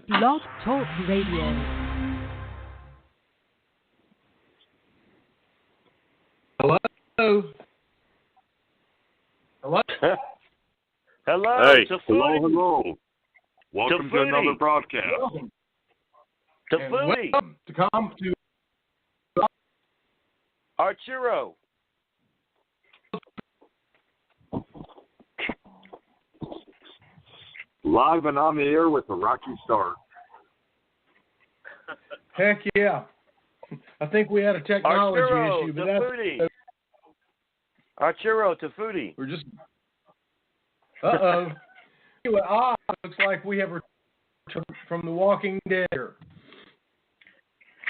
Blog Talk Radio. Hello. Hello. Hello. Hey. Hello. Welcome to another broadcast. Welcome. To And Foodie. welcome to come to Arturo. Live and on the air with a rocky start. heck yeah. I think we had a technology Arturo issue, but to that's Foodie. Arturo to Foodie. we're just. Anyway, looks like we have returned from The Walking Dead. Here.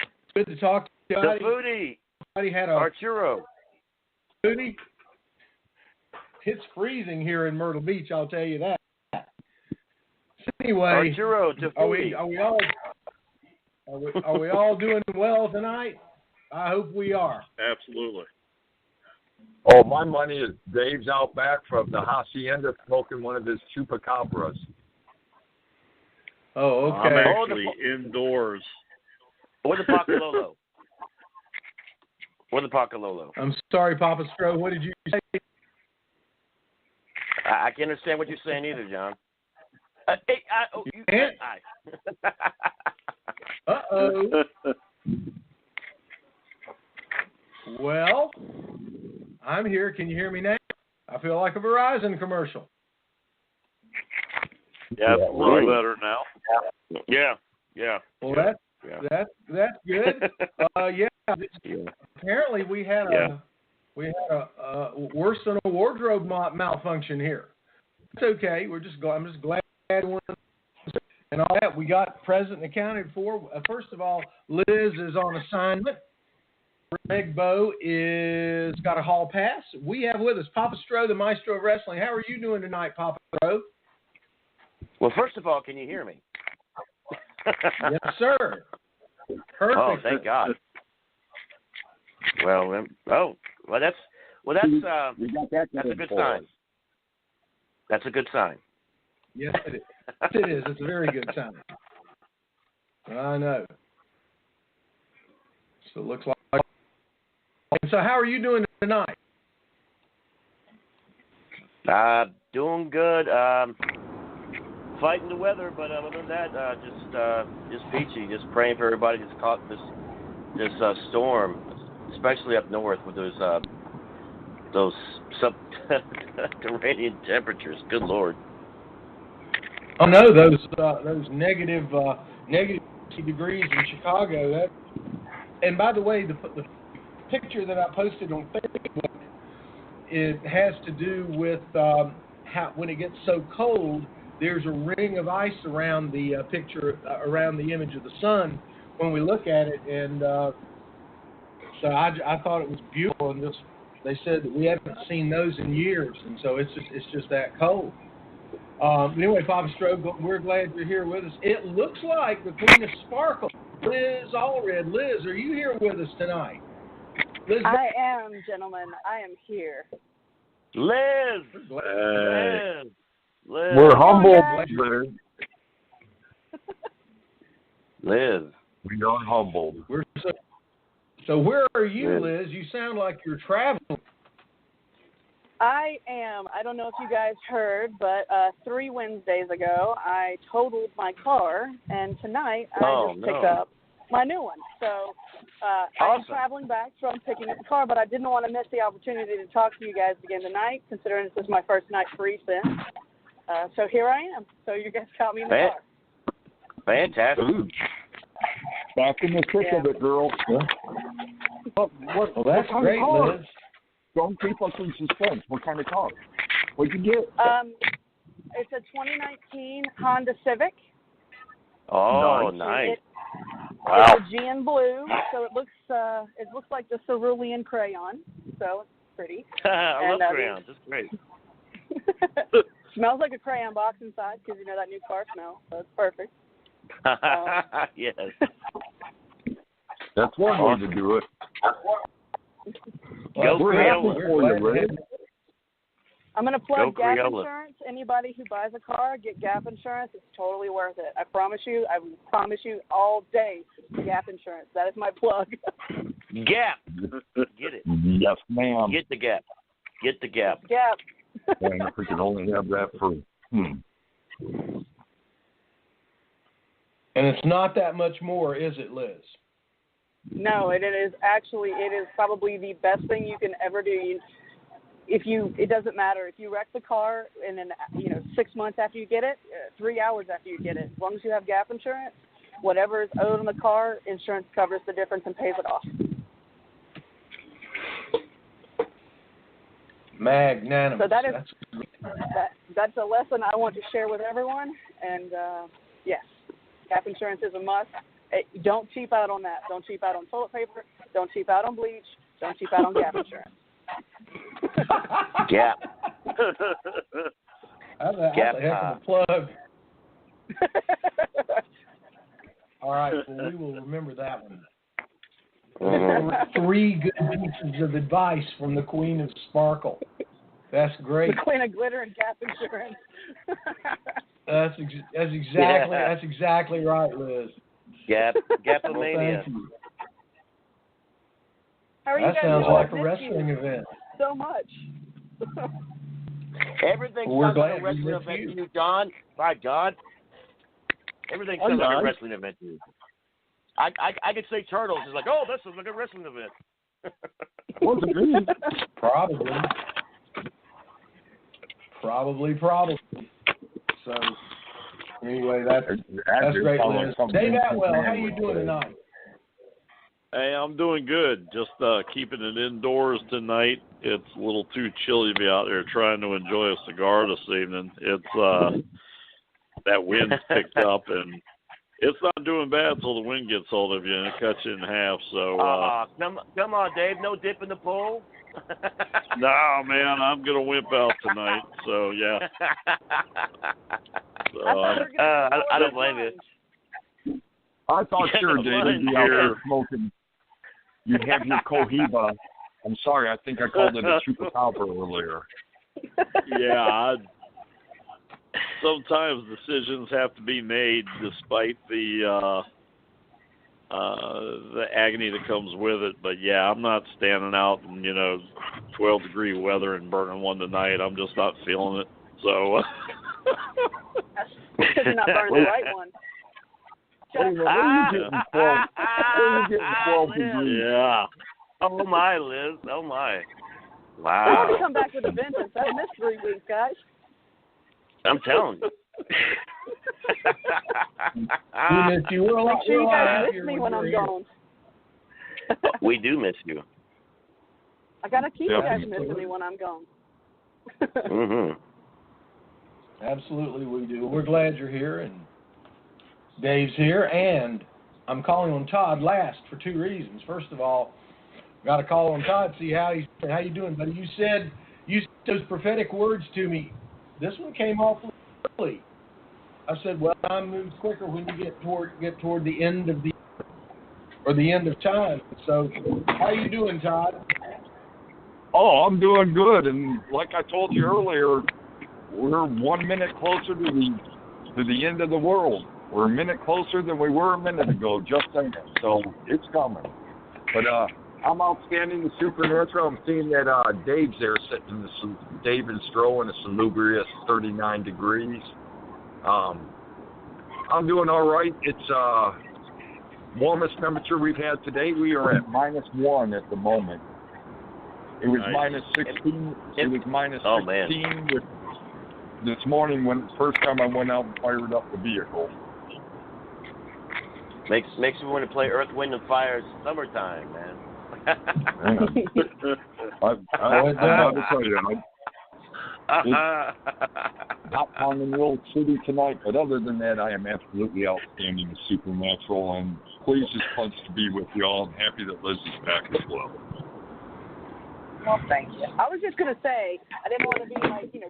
It's good to talk to you. To Foodie. Everybody had a Arturo. Foodie. It's freezing here in Myrtle Beach. I'll tell you that. So anyway, Arturo to Foodie. Are we all doing well tonight? I hope we are. Absolutely. Oh, my money is Dave's out back from the hacienda smoking one of his chupacabras. Oh, okay. I'm actually indoors. Or the Pacalolo. Or the Pacalolo. I'm sorry, Papa Stro. What did you say? I can't understand what you're saying either, John. You can't? Uh-oh. Well, I'm here. Can you hear me now? I feel like a Verizon commercial. Yeah, a little right. better now. Yeah. Well, that's good. Apparently we had a worse than a wardrobe malfunction here. It's okay. I'm just glad we're and all that. We got present and accounted for. First of all, Liz is on assignment. Gregbo is got a hall pass. We have with us Papa Stro, the Maestro of Wrestling. How are you doing tonight, Papa Stro? Well, first of all, can you hear me? Yes, sir. Perfect. Oh, thank God. Well, that's a good sign. That's a good sign. Yes, it is. Yes, it is. It's a very good sign. I know. So it looks like. So how are you doing tonight? Doing good. Fighting the weather, but other than that, just peachy. Just praying for everybody that's caught this storm, especially up north with those subterranean temperatures. Good Lord. Oh no, those negative degrees in Chicago. And by the way, the picture that I posted on Facebook, it has to do with how when it gets so cold, there's a ring of ice around the picture, around the image of the sun when we look at it, and so I thought it was beautiful. And they said that we haven't seen those in years, and so it's just that cold. Anyway, Papa Stro, we're glad you're here with us. It looks like the Queen of Sparkle, Liz Allred. Liz, are you here with us tonight? Liz, I am, gentlemen. I am here. Liz. We're humbled, Liz. Liz. We are humbled. So where are you, Liz? You sound like you're traveling. I am. I don't know if you guys heard, but 3 Wednesdays ago, I totaled my car, and tonight I picked up my new one. So I'm traveling back, so I'm picking up the car, but I didn't want to miss the opportunity to talk to you guys again tonight, considering this is my first night free since. So here I am. So you guys got me in the car. Fantastic. Ooh. Back in the thick of it, girl. Yeah. Well, that's great, Liz. Don't keep us in suspense. What kind of car? What'd you get? It's a 2019 Honda Civic. Oh, nice. It's a GN blue, so it looks like the cerulean crayon. So it's pretty. I love crayons. It's great. Smells like a crayon box inside because you know that new car smell. So it's perfect. Yes. That's one way to do it. Go we're happy for you, Liz. I'm going to plug Go gap Crayola. insurance. Anybody who buys a car, get gap insurance. It's totally worth it. I promise you all day, gap insurance. That is my plug. Gap. Get it. Yes, ma'am. Get the Gap. Get the Gap. Gap. And if we could only have that for, And it's not that much more, is it, Liz? No, it is probably the best thing you can ever do. It doesn't matter if you wreck the car and then 6 months after you get it, 3 hours after you get it. As long as you have gap insurance, whatever is owed on the car, insurance covers the difference and pays it off. Magnanimous. So that's a lesson I want to share with everyone. And yes, gap insurance is a must. Don't cheap out on that. Don't cheap out on toilet paper. Don't cheap out on bleach. Don't cheap out on gap insurance. Gap. That's a heck of a plug. All right, well, we will remember that one. Mm-hmm. 3 good pieces of advice from the Queen of Sparkle. That's great. The Queen of Glitter and gap insurance. That's exactly right, Liz. Gapomania. Thank you. How are you That guys sounds doing? like a wrestling event. So much. Everything Well, we're sounds like glad a wrestling we event met to you. you, John. By God. Everything sounds like a wrestling event to you. I could say Turtles. It's like, oh, this is like a wrestling event. wasn't me. Probably. So, anyway, that's great, Liz. Like Dave Atwell, how you doing tonight? Hey, I'm doing good. Just keeping it indoors tonight. It's a little too chilly to be out there trying to enjoy a cigar this evening. It's that wind's picked up, and it's not doing bad till the wind gets hold of you and it cuts you in half. So come on, Dave. No dip in the pool. no, man, I'm gonna wimp out tonight. So yeah. So, I don't blame you. I thought sure, David, you'd be out there smoking. You'd have your Cohiba. I'm sorry, I think I called it a chupacabra earlier. Yeah, sometimes decisions have to be made despite the agony that comes with it. But yeah, I'm not standing out in 12-degree weather and burning one tonight. I'm just not feeling it. So Because you're not burning the right one. Where are you getting 12 degrees? Yeah. Oh my, Liz. Oh my. I'm Wow. going to come back with a vengeance. I missed 3 weeks, guys. I'm telling you. We missed you. Make sure you guys miss me when I'm gone. We do miss you. I got to keep you guys missing me when I'm gone. Mm-hmm. Absolutely, we do. We're glad you're here, and Dave's here, and I'm calling on Todd last for 2 reasons. First of all, got to call on Todd, see how you doing, buddy. You said those prophetic words to me. This one came off early. I said, well, time moves quicker when you get toward the end of the end of time. So, how you doing, Todd? Oh, I'm doing good, and like I told you earlier, we're 1 minute closer to the end of the world. We're a minute closer than we were a minute ago, just saying. So it's coming. But I'm outstanding the supernatural. I'm seeing that Dave's there sitting in Dave and Stro in a salubrious 39 degrees. I'm doing all right. It's warmest temperature we've had today. We are at -1 at the moment. It was -16. It was -16 this morning when first time I went out and fired up the vehicle. Makes me want to play Earth, Wind, and Fire's Summertime, man. I got to tell you, not found in World City tonight, but other than that, I am absolutely outstanding the supernatural, and pleased as punch to be with y'all. I'm happy that Liz is back as well. Well, thank you. I was just going to say, I didn't want to be,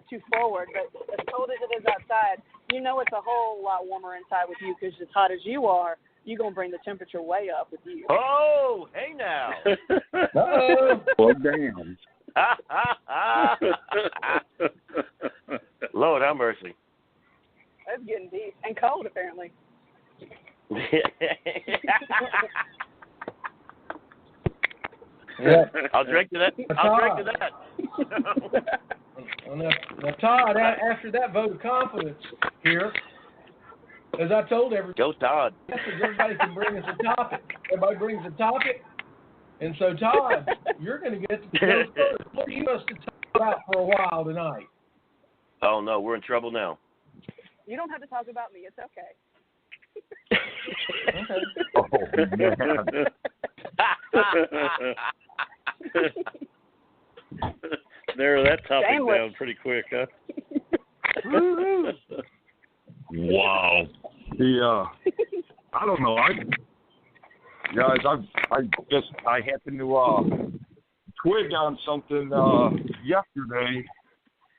too forward, but as cold as it is outside, it's a whole lot warmer inside with you because as hot as you are, you're going to bring the temperature way up with you. Oh, hey now. Uh-oh. Well, damn. Lord have mercy. That's getting deep and cold, apparently. Yeah. I'll drink to that. I'll drink to that. Now, Todd, after that vote of confidence here, as I told everybody, Go Todd. Everybody can bring us a topic. Everybody brings a topic. And so, Todd, you're going to get to go first. What do you want us to talk about for a while tonight? Oh, no, we're in trouble now. You don't have to talk about me. It's okay. Okay. Oh, man. Narrow that topic Shameless. down pretty quick, huh? Wow. I don't know. Guys, I happened to twig on something yesterday,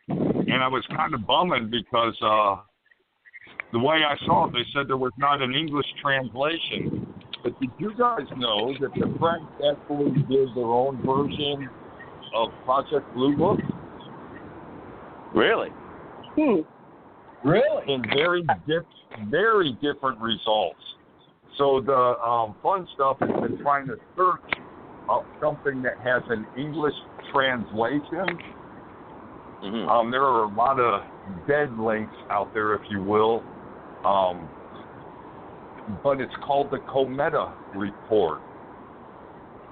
and I was kind of bumming because the way I saw it, they said there was not an English translation. But did you guys know that the French actually did their own version of Project Blue Book? Really? Really? And very different results. So the fun stuff has been trying to search up something that has an English translation. Mm-hmm. There are a lot of dead links out there, if you will. But it's called the Cometa Report.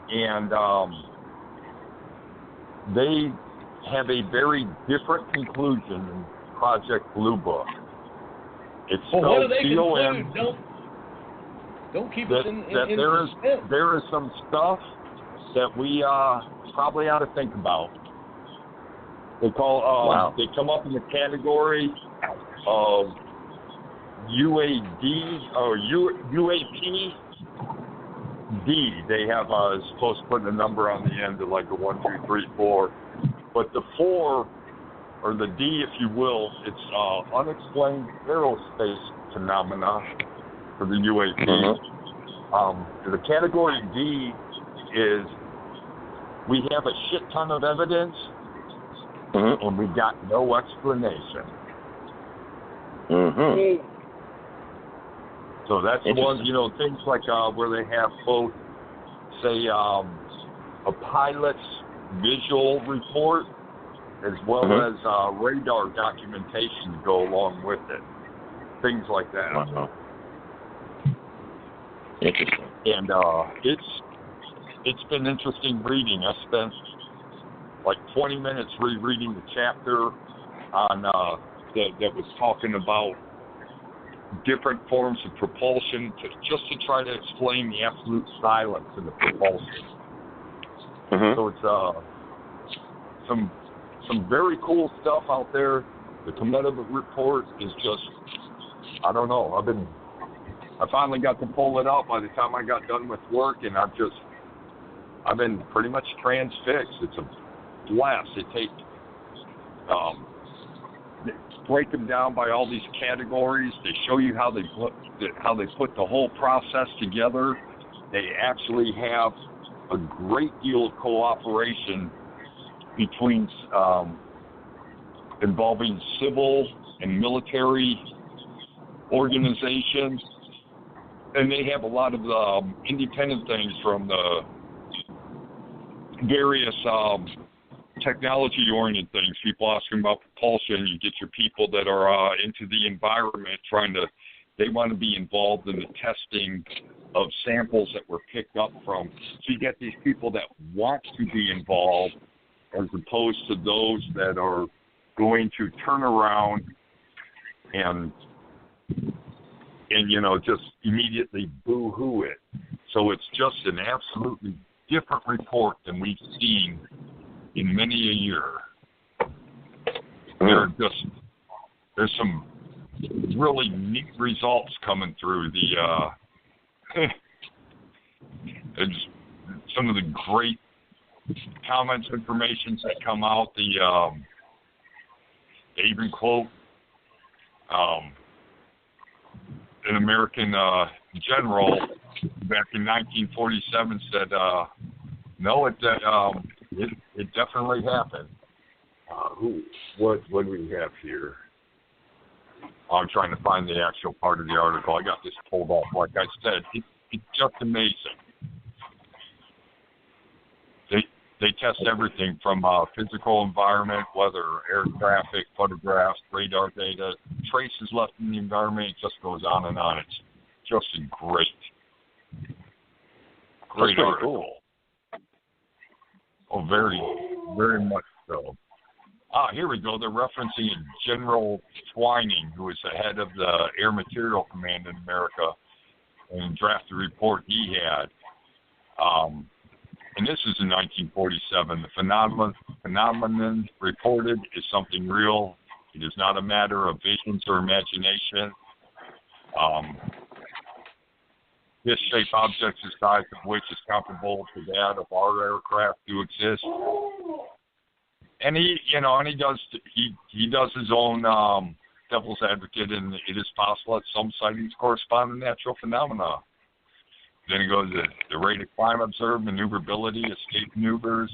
And they have a very different conclusion in Project Blue Book. It's Well, what do they C-O-M. conclude? Don't keep us in suspense. There is some stuff that we probably ought to think about. They come up in the category of UAD or UAPD. They have supposed to put a number on the end of like a 1, 2, 3, 4. But the 4 or the D, if you will, it's unexplained aerospace phenomena for the UAP. Mm-hmm. The category D is we have a shit ton of evidence, Mm-hmm. and we got no explanation. Mm-hmm. So that's the one, things like where they have both, say, a pilot's visual report as well Mm-hmm. as radar documentation to go along with it. Things like that. Wow. Interesting. And it's been interesting reading. I spent like 20 minutes rereading the chapter on that was talking about different forms of propulsion just to try to explain the absolute silence in the propulsion. Mm-hmm. So it's some very cool stuff out there. The Cometa Report is just, I don't know. I finally got to pull it out by the time I got done with work, and I've been pretty much transfixed. It's a blast. They break them down by all these categories. They show you how they put the whole process together. They actually have a great deal of cooperation between involving civil and military organizations, and they have a lot of independent things from the various technology-oriented things. People asking about propulsion. You get your people that are into the environment, they want to be involved in the testing of samples that were picked up from. So you get these people that want to be involved as opposed to those that are going to turn around and just immediately boo-hoo it. So it's just an absolutely different report than we've seen in many a year. There's some really neat results coming through some of the great comments, informations that come out. They even quote an American general back in 1947 said, "No, it definitely happened." What do we have here? I'm trying to find the actual part of the article. I got this pulled up. Like I said, it's just amazing. They test everything from physical environment, weather, air traffic, photographs, radar data, traces left in the environment. It just goes on and on. It's just a great article. Cool. Oh, very, very much so. Here we go. They're referencing General Twining, who is the head of the Air Material Command in America, and drafted a report he had. And this is in 1947. The phenomenon reported is something real. It is not a matter of visions or imagination. This shaped objects the size of which is comparable to that of our aircraft do exist. And he does his own devil's advocate, and it is possible that some sightings correspond to natural phenomena. Then he goes to the rate of climb observed, maneuverability, escape maneuvers,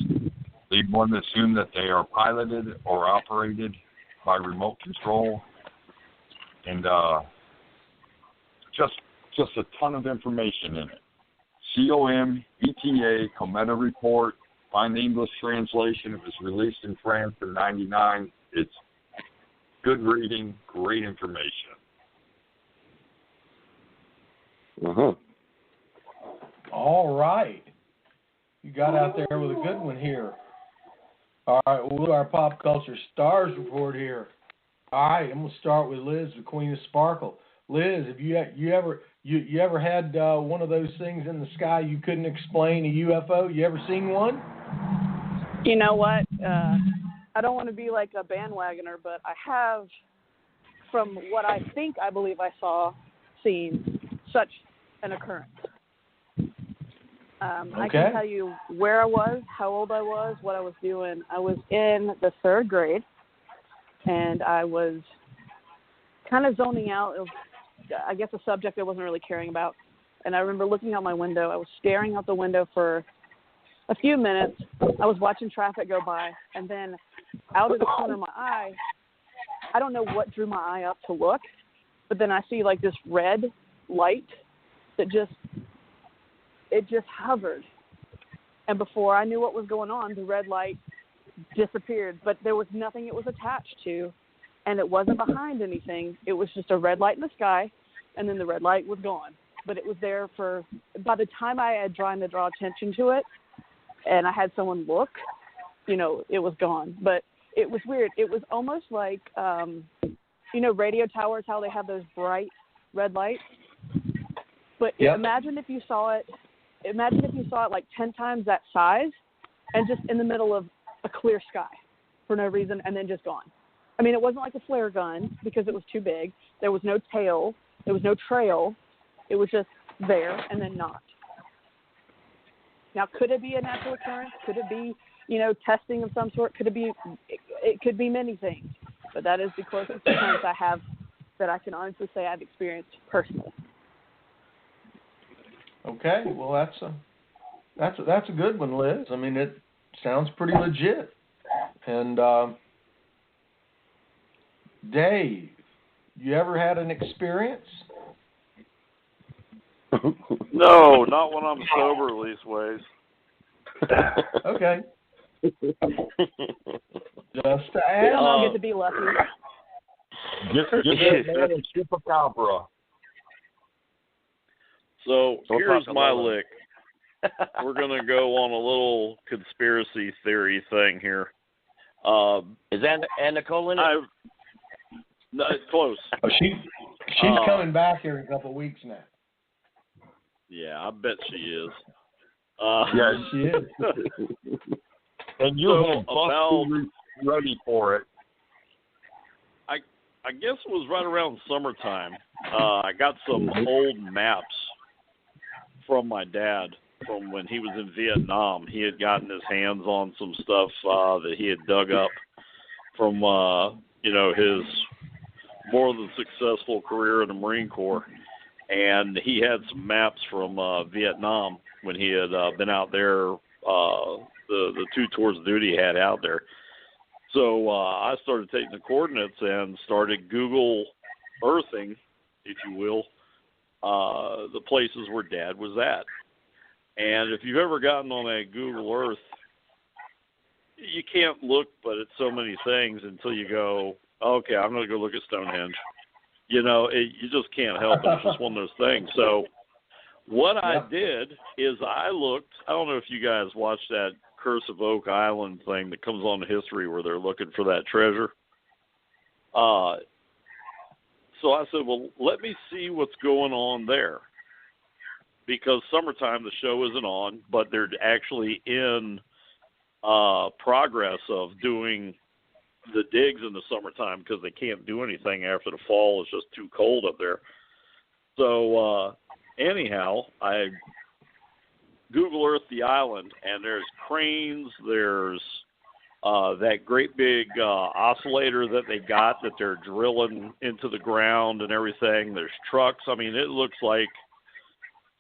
lead one to assume that they are piloted or operated by remote control, and just a ton of information in it. COM, ETA, Cometa report, find the English translation. It was released in France in '99. It's good reading, great information. Mm-hmm. All right. You got out there with a good one here. All right, we'll do our pop culture stars report here. All right, I'm gonna start with Lizz, the Queen of Sparkle. Lizz, have you ever had one of those things in the sky you couldn't explain, a UFO? You ever seen one? You know what? I don't want to be like a bandwagoner, but I have, from what I believe I saw, seen such an occurrence. I can tell you where I was, how old I was, what I was doing. I was in the 3rd grade, and I was kind of zoning out of, I guess, a subject I wasn't really caring about. And I remember looking out my window. I was staring out the window for a few minutes. I was watching traffic go by, and then out of the corner of my eye, I don't know what drew my eye up to look, but then I see like this red light that just hovered. And before I knew what was going on, the red light disappeared, but there was nothing it was attached to, and it wasn't behind anything. It was just a red light in the sky, and then the red light was gone. But it was there for, by the time I had tried to draw attention to it, and I had someone look, it was gone. But it was weird. It was almost like, radio towers, how they have those bright red lights. But imagine if you saw it like 10 times that size and just in the middle of a clear sky for no reason and then just gone. I mean, it wasn't like a flare gun because it was too big. There was no tail. There was no trail. It was just there and then not. Now, could it be a natural occurrence? Could it be, testing of some sort? It could be many things. But that is the closest occurrence I have that I can honestly say I've experienced personally. Okay, well that's a good one, Liz. I mean, it sounds pretty legit. And Dave, you ever had an experience? No, not when I'm sober, leastways. Okay. Just to ask. I'll get to be lucky. Just that man in Chupacabra. So here's my lick. We're going to go on a little conspiracy theory thing here. Is that Nicole in it? No, it's close. Oh, she's coming back here in a couple of weeks now. Yeah, I bet she is. Yeah, she is. And you have Busty ready for it. I guess it was right around summertime. I got some old maps from my dad from when he was in Vietnam. He had gotten his hands on some stuff that he had dug up from, his more than successful career in the Marine Corps. And he had some maps from Vietnam when he had been out there, the 2 tours of duty he had out there. So I started taking the coordinates and started Google earthing, if you will, the places where Dad was at. And if you've ever gotten on a Google Earth, you can't look but at so many things until you go, okay, I'm going to go look at Stonehenge. You just can't help it. It's just one of those things. So what I did is I looked, I don't know if you guys watched that Curse of Oak Island thing that comes on the History where they're looking for that treasure. So I said, well, let me see what's going on there. Because summertime, the show isn't on, but they're actually in progress of doing the digs in the summertime because they can't do anything after the fall. It's just too cold up there. So anyhow, I Google Earth the island, and there's cranes, there's that great big oscillator that they got that they're drilling into the ground and everything. There's trucks. I mean, it looks like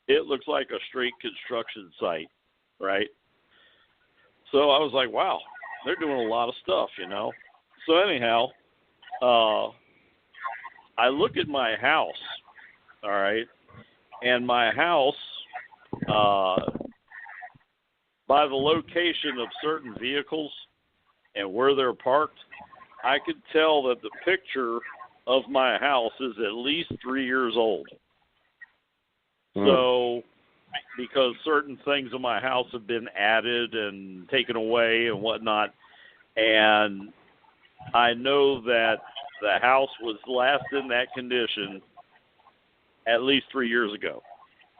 a straight construction site, right? So I was like, wow, they're doing a lot of stuff, So anyhow, I look at my house, all right, and my house, by the location of certain vehicles and where they're parked, I could tell that the picture of my house is at least 3 years old. So, because certain things in my house have been added and taken away and whatnot, and I know that the house was last in that condition at least 3 years ago.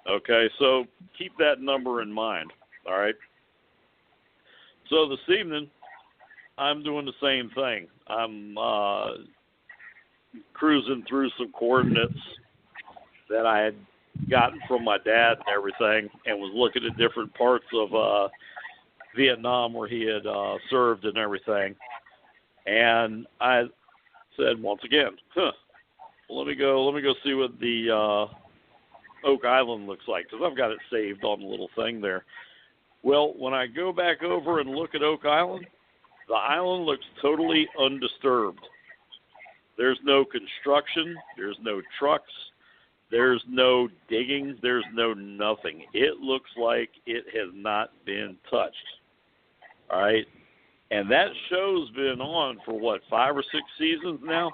Okay, so keep that number in mind, all right? So this evening, I'm doing the same thing. I'm cruising through some coordinates that I had gotten from my dad and everything, and was looking at different parts of Vietnam where he had served and everything. And I said once again, let me go see what the Oak Island looks like, because I've got it saved on the little thing there. Well, when I go back over and look at Oak Island, the island looks totally undisturbed. There's no construction, there's no trucks, there's no digging, there's no nothing. It looks like it has not been touched. All right? And that show's been on for, 5 or 6 seasons now?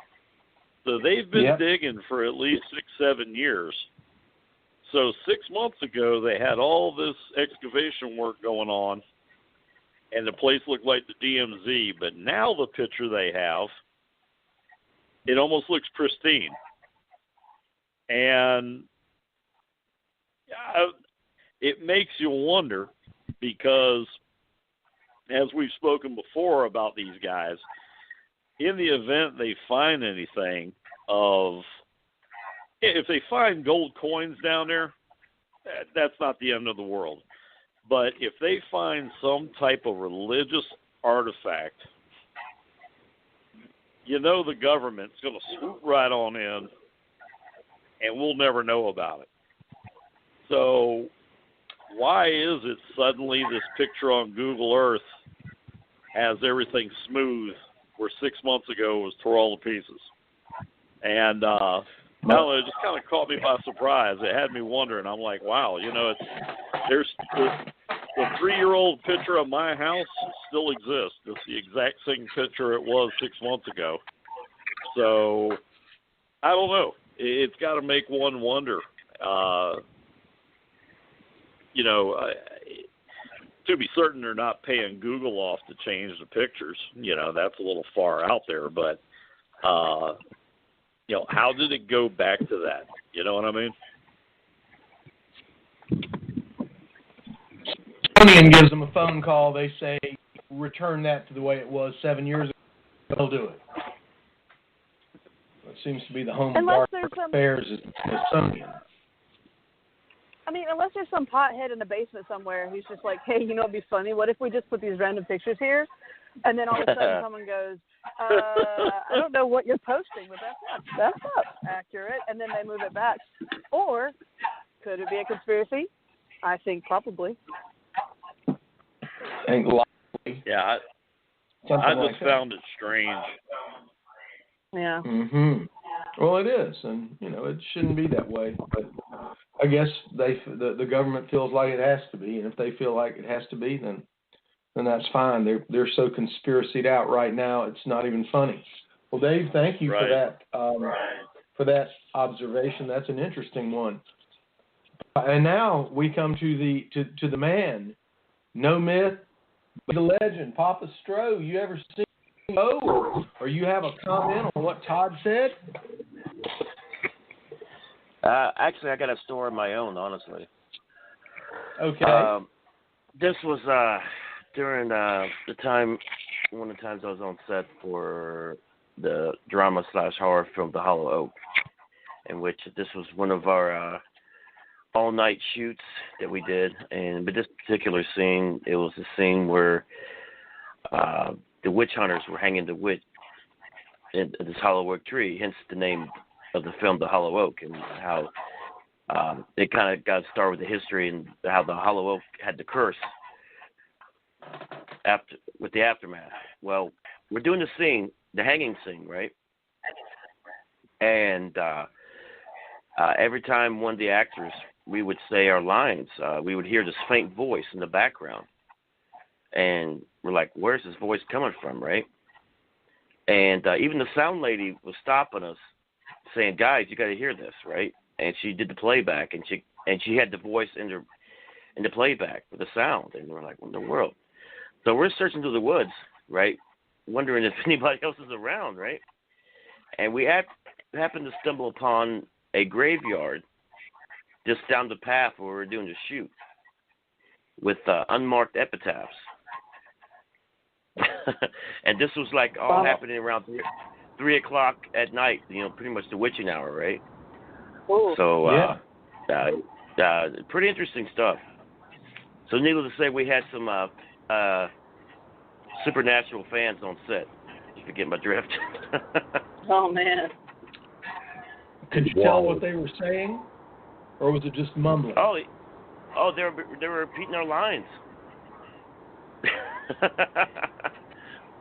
So they've been digging for at least 6-7 years. So 6 months ago, they had all this excavation work going on, and the place looked like the DMZ. But now the picture they have, it almost looks pristine. And it makes you wonder, because as we've spoken before about these guys, in the event they find anything if they find gold coins down there, that's not the end of the world. But if they find some type of religious artifact, the government's going to swoop right on in, and we'll never know about it. So why is it suddenly this picture on Google Earth has everything smooth where 6 months ago it was tore all to pieces? And I don't know, it just kind of caught me by surprise. It had me wondering. I'm like, wow, there's the 3-year-old picture of my house still exists. It's the exact same picture it was 6 months ago. So I don't know. It's got to make one wonder. To be certain, they're not paying Google off to change the pictures. That's a little far out there. But, how did it go back to that? You know what I mean? Smithsonian gives them a phone call. They say, return that to the way it was 7 years ago. They'll do it. It seems to be the home of dark affairs is the Smithsonian. I mean, unless there's some pothead in the basement somewhere who's just like, hey, it'd be funny. What if we just put these random pictures here? And then all of a sudden someone goes, I don't know what you're posting, but that's not accurate. And then they move it back. Or could it be a conspiracy? I think probably. I think likely. Yeah, I just found it strange. Yeah. Mm-hmm. Well, it is, and it shouldn't be that way. But I guess the government feels like it has to be, and if they feel like it has to be, then that's fine. They're so conspiracied out right now, it's not even funny. Well, Dave, thank you for that for that observation. That's an interesting one. And now we come to the man, no myth, but the legend, Papa Stro. You ever seen or you have a comment on what Todd said? Actually, I got a story of my own, honestly. Okay. This was during one of the times I was on set for the drama/horror film The Hollow Oak, in which this was one of our all-night shoots that we did. And with this particular scene, it was a scene where the witch hunters were hanging the witch in this hollow oak tree, hence the name of the film, The Hollow Oak, and how it kind of got started with the history and how the hollow oak had the curse with the aftermath. Well, we're doing the scene, the hanging scene, right? And every time one of the actors, we would say our lines, we would hear this faint voice in the background. And we're like, where's this voice coming from, right? And even the sound lady was stopping us, saying, guys, you got to hear this, right? And she did the playback, and she had the voice in the playback with the sound. And we're like, what in the world? So we're searching through the woods, right, wondering if anybody else is around, right? And we happened to stumble upon a graveyard just down the path where we were doing the shoot with unmarked epitaphs. And this was like all happening around 3 o'clock at night, pretty much the witching hour, right? Ooh. So, pretty interesting stuff. So needless to say, we had some supernatural fans on set, if you get my drift. Oh, man. Could you tell what they were saying? Or was it just mumbling? Oh, they were repeating our lines.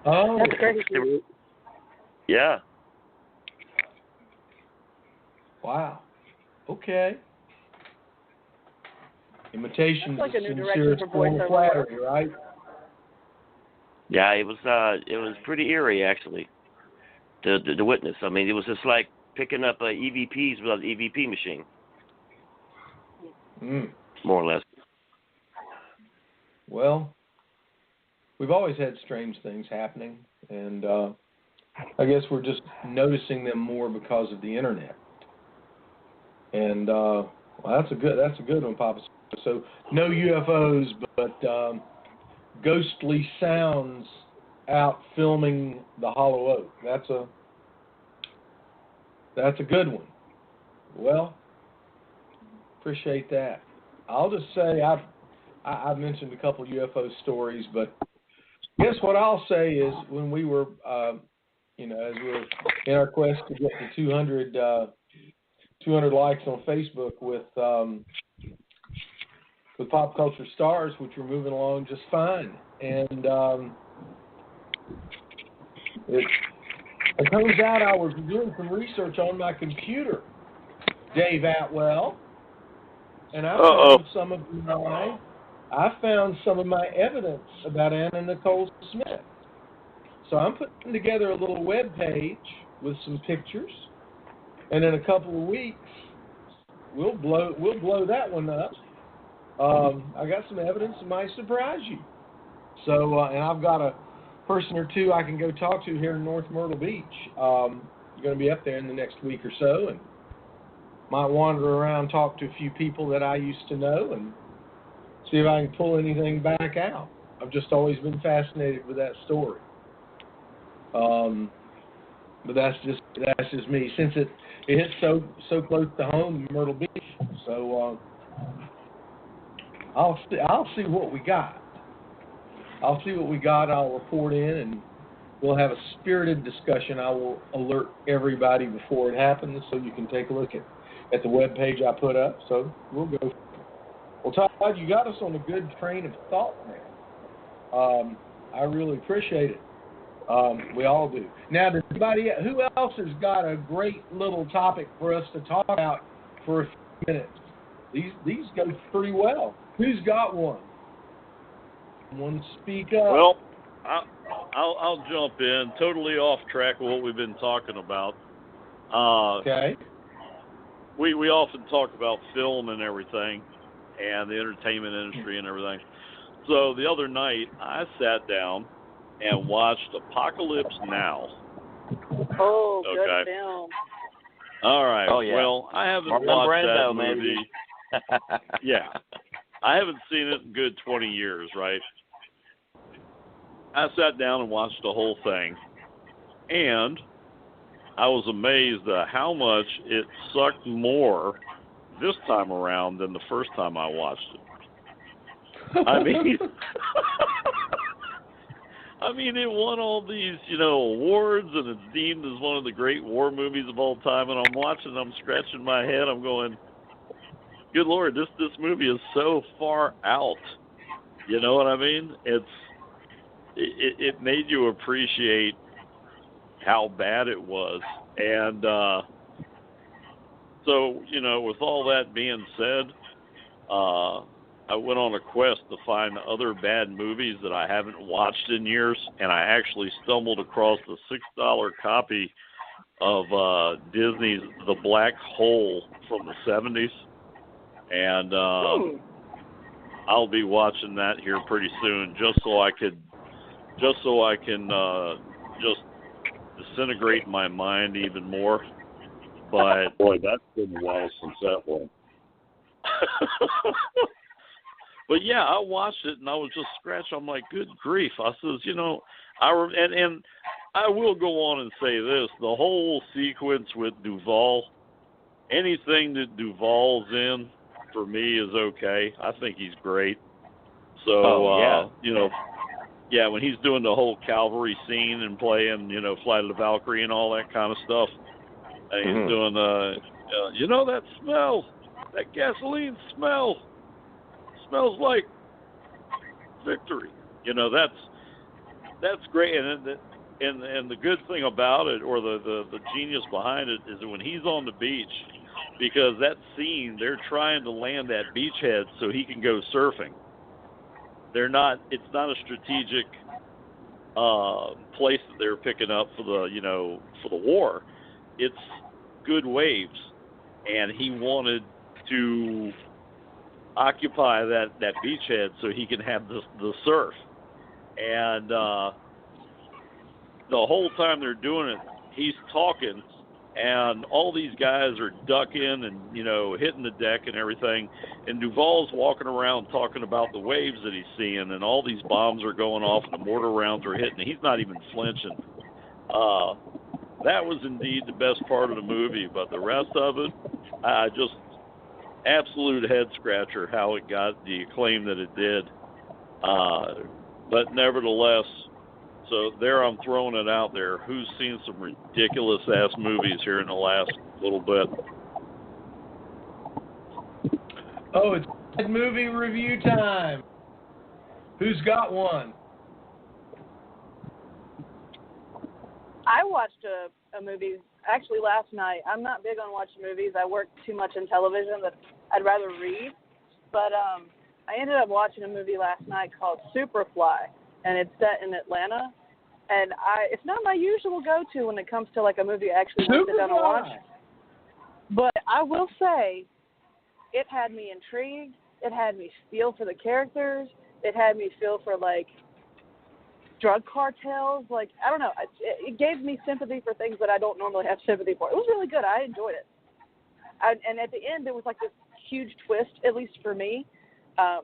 Oh, that's crazy. Yeah. Wow. Okay. Imitation That's like is a new sincere direction for form of voiceover. flattery, right? Yeah, it was pretty eerie, actually. The witness. I mean, it was just like picking up EVPs without an EVP machine. More or less. Well, we've always had strange things happening, and I guess we're just noticing them more because of the internet. And well, that's a good one, Papa. So no UFOs, but ghostly sounds out filming the Hollow Oak. That's a good one. Well, appreciate that. I'll just say I've mentioned a couple UFO stories, but guess what I'll say is when we were, as we were in our quest to get to 200 likes on Facebook with Pop Culture Stars, which were moving along just fine, and it turns out I was doing some research on my computer, Dave Atwell, and I found some of my evidence about Anna Nicole Smith. So I'm putting together a little web page with some pictures, and in a couple of weeks we'll blow that one up. I got some evidence that might surprise you. So and I've got a person or two I can go talk to here in North Myrtle Beach. Going to be up there in the next week or so, and might wander around, talk to a few people that I used to know, and see if I can pull anything back out. I've just always been fascinated with that story. But that's just me, since it hits so close to home in Myrtle Beach. So I'll see what we got. I'll report in, and we'll have a spirited discussion. I will alert everybody before it happens, so you can take a look at the web page I put up. So we'll go. Well, Todd, you got us on a good train of thought, man. I really appreciate it. We all do. Now, does who else has got a great little topic for us to talk about for a few minutes? These go pretty well. Who's got one? Someone speak up. Well, I'll jump in. Totally off track of what we've been talking about. Okay. We often talk about film and everything, and the entertainment industry and everything. So the other night, I sat down and watched Apocalypse Now. Oh, good film. All right. Oh, yeah. Well, I haven't watched that movie. Yeah. I haven't seen it in good 20 years, right? I sat down and watched the whole thing, and I was amazed at how much it sucked more this time around than the first time I watched it. I mean, it won all these, awards, and it's deemed as one of the great war movies of all time. And I'm watching, I'm scratching my head, I'm going, good Lord, this movie is so far out. You know what I mean? It made you appreciate how bad it was. And so, with all that being said, I went on a quest to find other bad movies that I haven't watched in years, and I actually stumbled across the $6 copy of Disney's The Black Hole from the 70s. And I'll be watching that here pretty soon, just so I can just disintegrate my mind even more. But boy, that's been a while since that one. But yeah, I watched it and I was just scratching. I'm like, good grief! I says, and I will go on and say this: the whole sequence with Duvall, anything that Duvall's in, for me is okay. I think he's great. So, yeah, when he's doing the whole cavalry scene and playing, Flight of the Valkyrie and all that kind of stuff, and he's doing, that smell, that gasoline smell, smells like victory. That's great. And the good thing about it, or the genius behind it, is that when he's on the beach, because that scene, they're trying to land that beachhead so he can go surfing. It's not a strategic place that they're picking up for the war. It's good waves, and he wanted to occupy that beachhead so he can have the surf. And the whole time they're doing it, he's talking, and all these guys are ducking and, hitting the deck and everything. And Duvall's walking around talking about the waves that he's seeing, and all these bombs are going off and the mortar rounds are hitting. He's not even flinching. That was indeed the best part of the movie, but the rest of it, just absolute head scratcher how it got the acclaim that it did. But nevertheless, so there, I'm throwing it out there. Who's seen some ridiculous-ass movies here in the last little bit? Oh, it's movie review time. Who's got one? I watched a movie actually last night. I'm not big on watching movies. I work too much in television that I'd rather read. But I ended up watching a movie last night called Superfly, and it's set in Atlanta. And it's not my usual go-to when it comes to like a movie I actually want to sit down and watch. But I will say, it had me intrigued. It had me feel for the characters. It had me feel for like drug cartels. Like, I don't know. It gave me sympathy for things that I don't normally have sympathy for. It was really good. I enjoyed it. And at the end, there was like this huge twist, at least for me, that,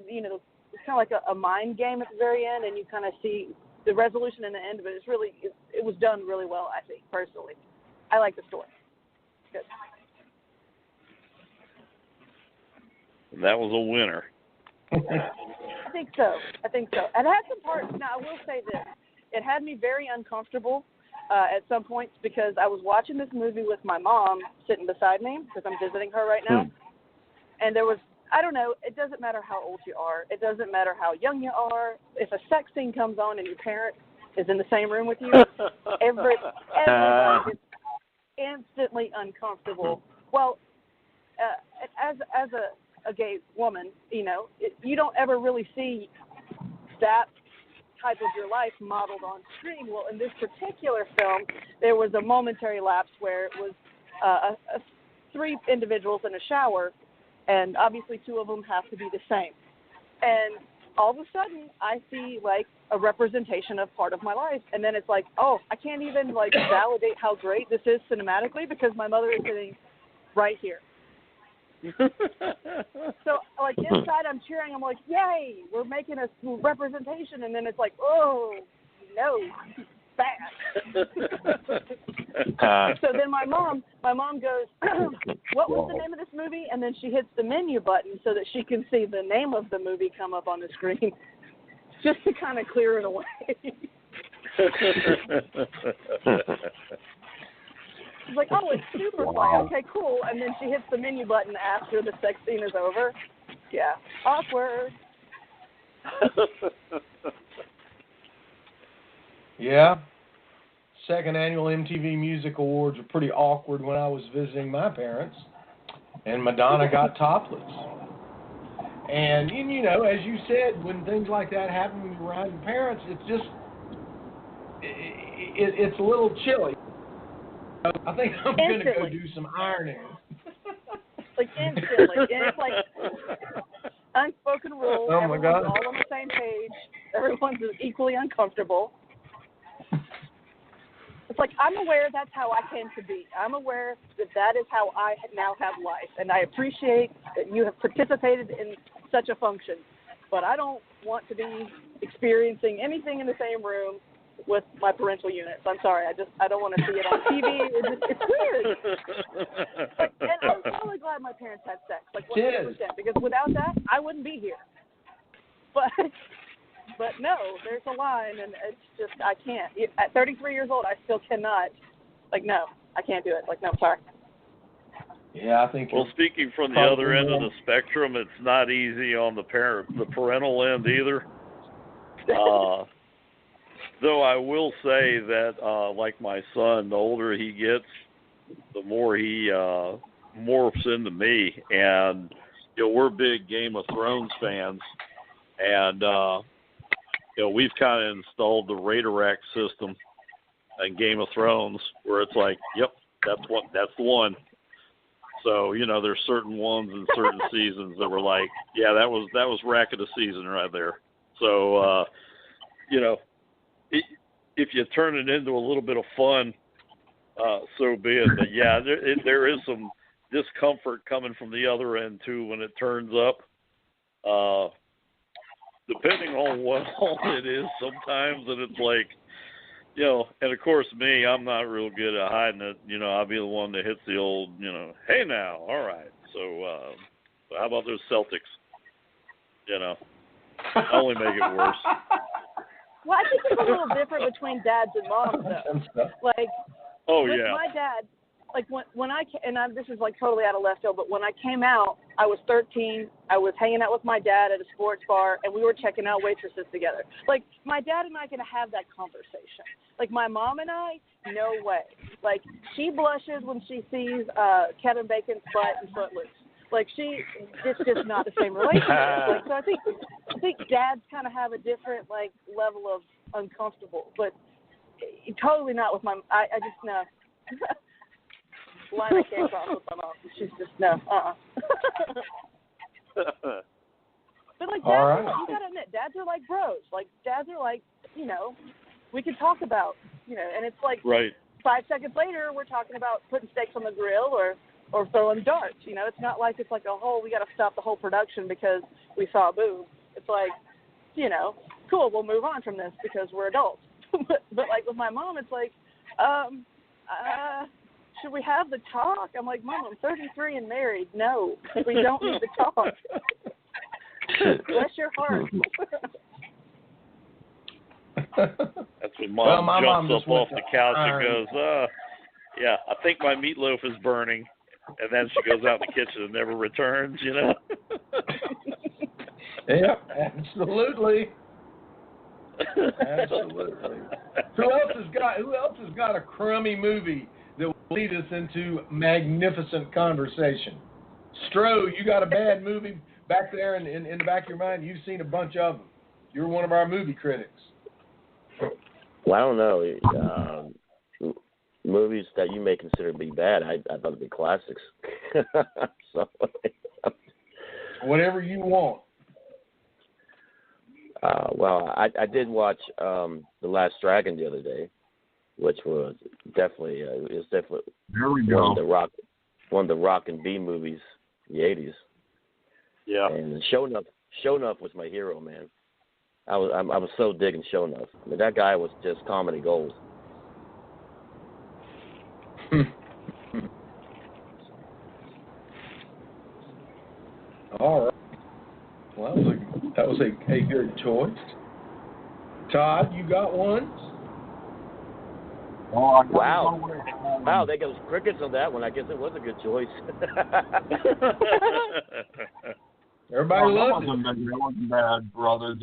it's kind of like a mind game at the very end, and you kind of see the resolution in the end of it. It was done really well, I think, personally. I like the story. Good. That was a winner. I think so. And it had some parts. Now, I will say this. It had me very uncomfortable at some points because I was watching this movie with my mom sitting beside me because I'm visiting her right now. And there was, I don't know, it doesn't matter how old you are. It doesn't matter how young you are. If a sex scene comes on and your parent is in the same room with you, everybody gets instantly uncomfortable. Well, as a gay woman, you don't ever really see that type of your life modeled on screen. Well, in this particular film, there was a momentary lapse where it was three individuals in a shower, and obviously two of them have to be the same. And all of a sudden, I see, like, a representation of part of my life. And then it's like, oh, I can't even, like, validate how great this is cinematically because my mother is sitting right here. So, like, inside I'm cheering. I'm like, yay, we're making a representation. And then it's like, oh, no, bad. So then my mom goes, what was the name of this movie? And then she hits the menu button so that she can see the name of the movie come up on the screen just to kind of clear it away. She's like, oh, it's Superfly. Okay, cool. And then she hits the menu button after the sex scene is over. Yeah, awkward. Yeah. Second annual MTV Music Awards were pretty awkward when I was visiting my parents, and Madonna got topless. And, as you said, when things like that happen when you're around your parents, it's just, it's a little chilly. I think I'm going to go do some ironing. Like, instantly. And it's like unspoken rules. Oh, my God. Everyone's all on the same page. Everyone's equally uncomfortable. It's like, I'm aware that's how I came to be. I'm aware that is how I now have life. And I appreciate that you have participated in such a function. But I don't want to be experiencing anything in the same room with my parental units. I'm sorry. I don't want to see it on TV. It's weird. And I'm totally glad my parents had sex, like 100%, because without that, I wouldn't be here. But no, there's a line, and it's just, I can't. At 33 years old, I still cannot. Like, no, I can't do it. Like, no, sorry. Yeah, I think. Well, speaking from the other end of the spectrum, it's not easy on the parental end either. Though I will say that, like my son, the older he gets, the more he morphs into me. And, we're big Game of Thrones fans. And, we've kind of installed the Raider system in Game of Thrones where it's like, yep, that's the one. So, there's certain ones in certain seasons that were like, yeah, that was rack of the season right there. So, if you turn it into a little bit of fun, so be it. But yeah, there is some discomfort coming from the other end too when it turns up. Depending on what all it is, sometimes, and it's like, and of course me, I'm not real good at hiding it. I'll be the one that hits the old, hey now, all right. So how about those Celtics? I only make it worse. Well, I think it's a little different between dads and moms, though. Like, with my dad, like when this is like totally out of left field, but when I came out, I was 13. I was hanging out with my dad at a sports bar, and we were checking out waitresses together. Like, my dad and I can have that conversation. Like, my mom and I, no way. Like, she blushes when she sees Kevin Bacon's butt and Footloose. Like, it's just not the same relationship. Like, so I think dads kind of have a different, like, level of uncomfortable, but totally not with my, I just, no. Line I can't cross with my mom. She's just, no, But, like, dads, right. You gotta admit, dads are like bros. Like, dads are like, we can talk about, and it's like, right. 5 seconds later, we're talking about putting steaks on the grill or throwing darts. It's not like it's like we got to stop the whole production because we saw a boob. It's like, cool, we'll move on from this because we're adults. but like with my mom, it's like, should we have the talk? I'm like, Mom, I'm 33 and married. No, we don't need to talk. Bless your heart. That's when Mom jumps up off the couch and goes, yeah, I think my meatloaf is burning. And then she goes out in the kitchen and never returns, Yeah, absolutely. Absolutely. Who else has got a crummy movie that will lead us into magnificent conversation? Stro, you got a bad movie back there in the back of your mind? You've seen a bunch of them. You're one of our movie critics. Well, I don't know. Movies that you may consider to be bad, I thought it'd be classics. So, whatever you want. Well, I did watch The Last Dragon the other day, which was definitely There we one go. of the rock and B movies in the 80s. Yeah. And Shonuff was my hero, man. I was so digging Shonuff. I mean, that guy was just comedy gold. All right. Well, that was a good choice. Todd, you got one? Oh, Wow, they got crickets on that one. I guess it was a good choice. Everybody loves it. That wasn't bad, brother.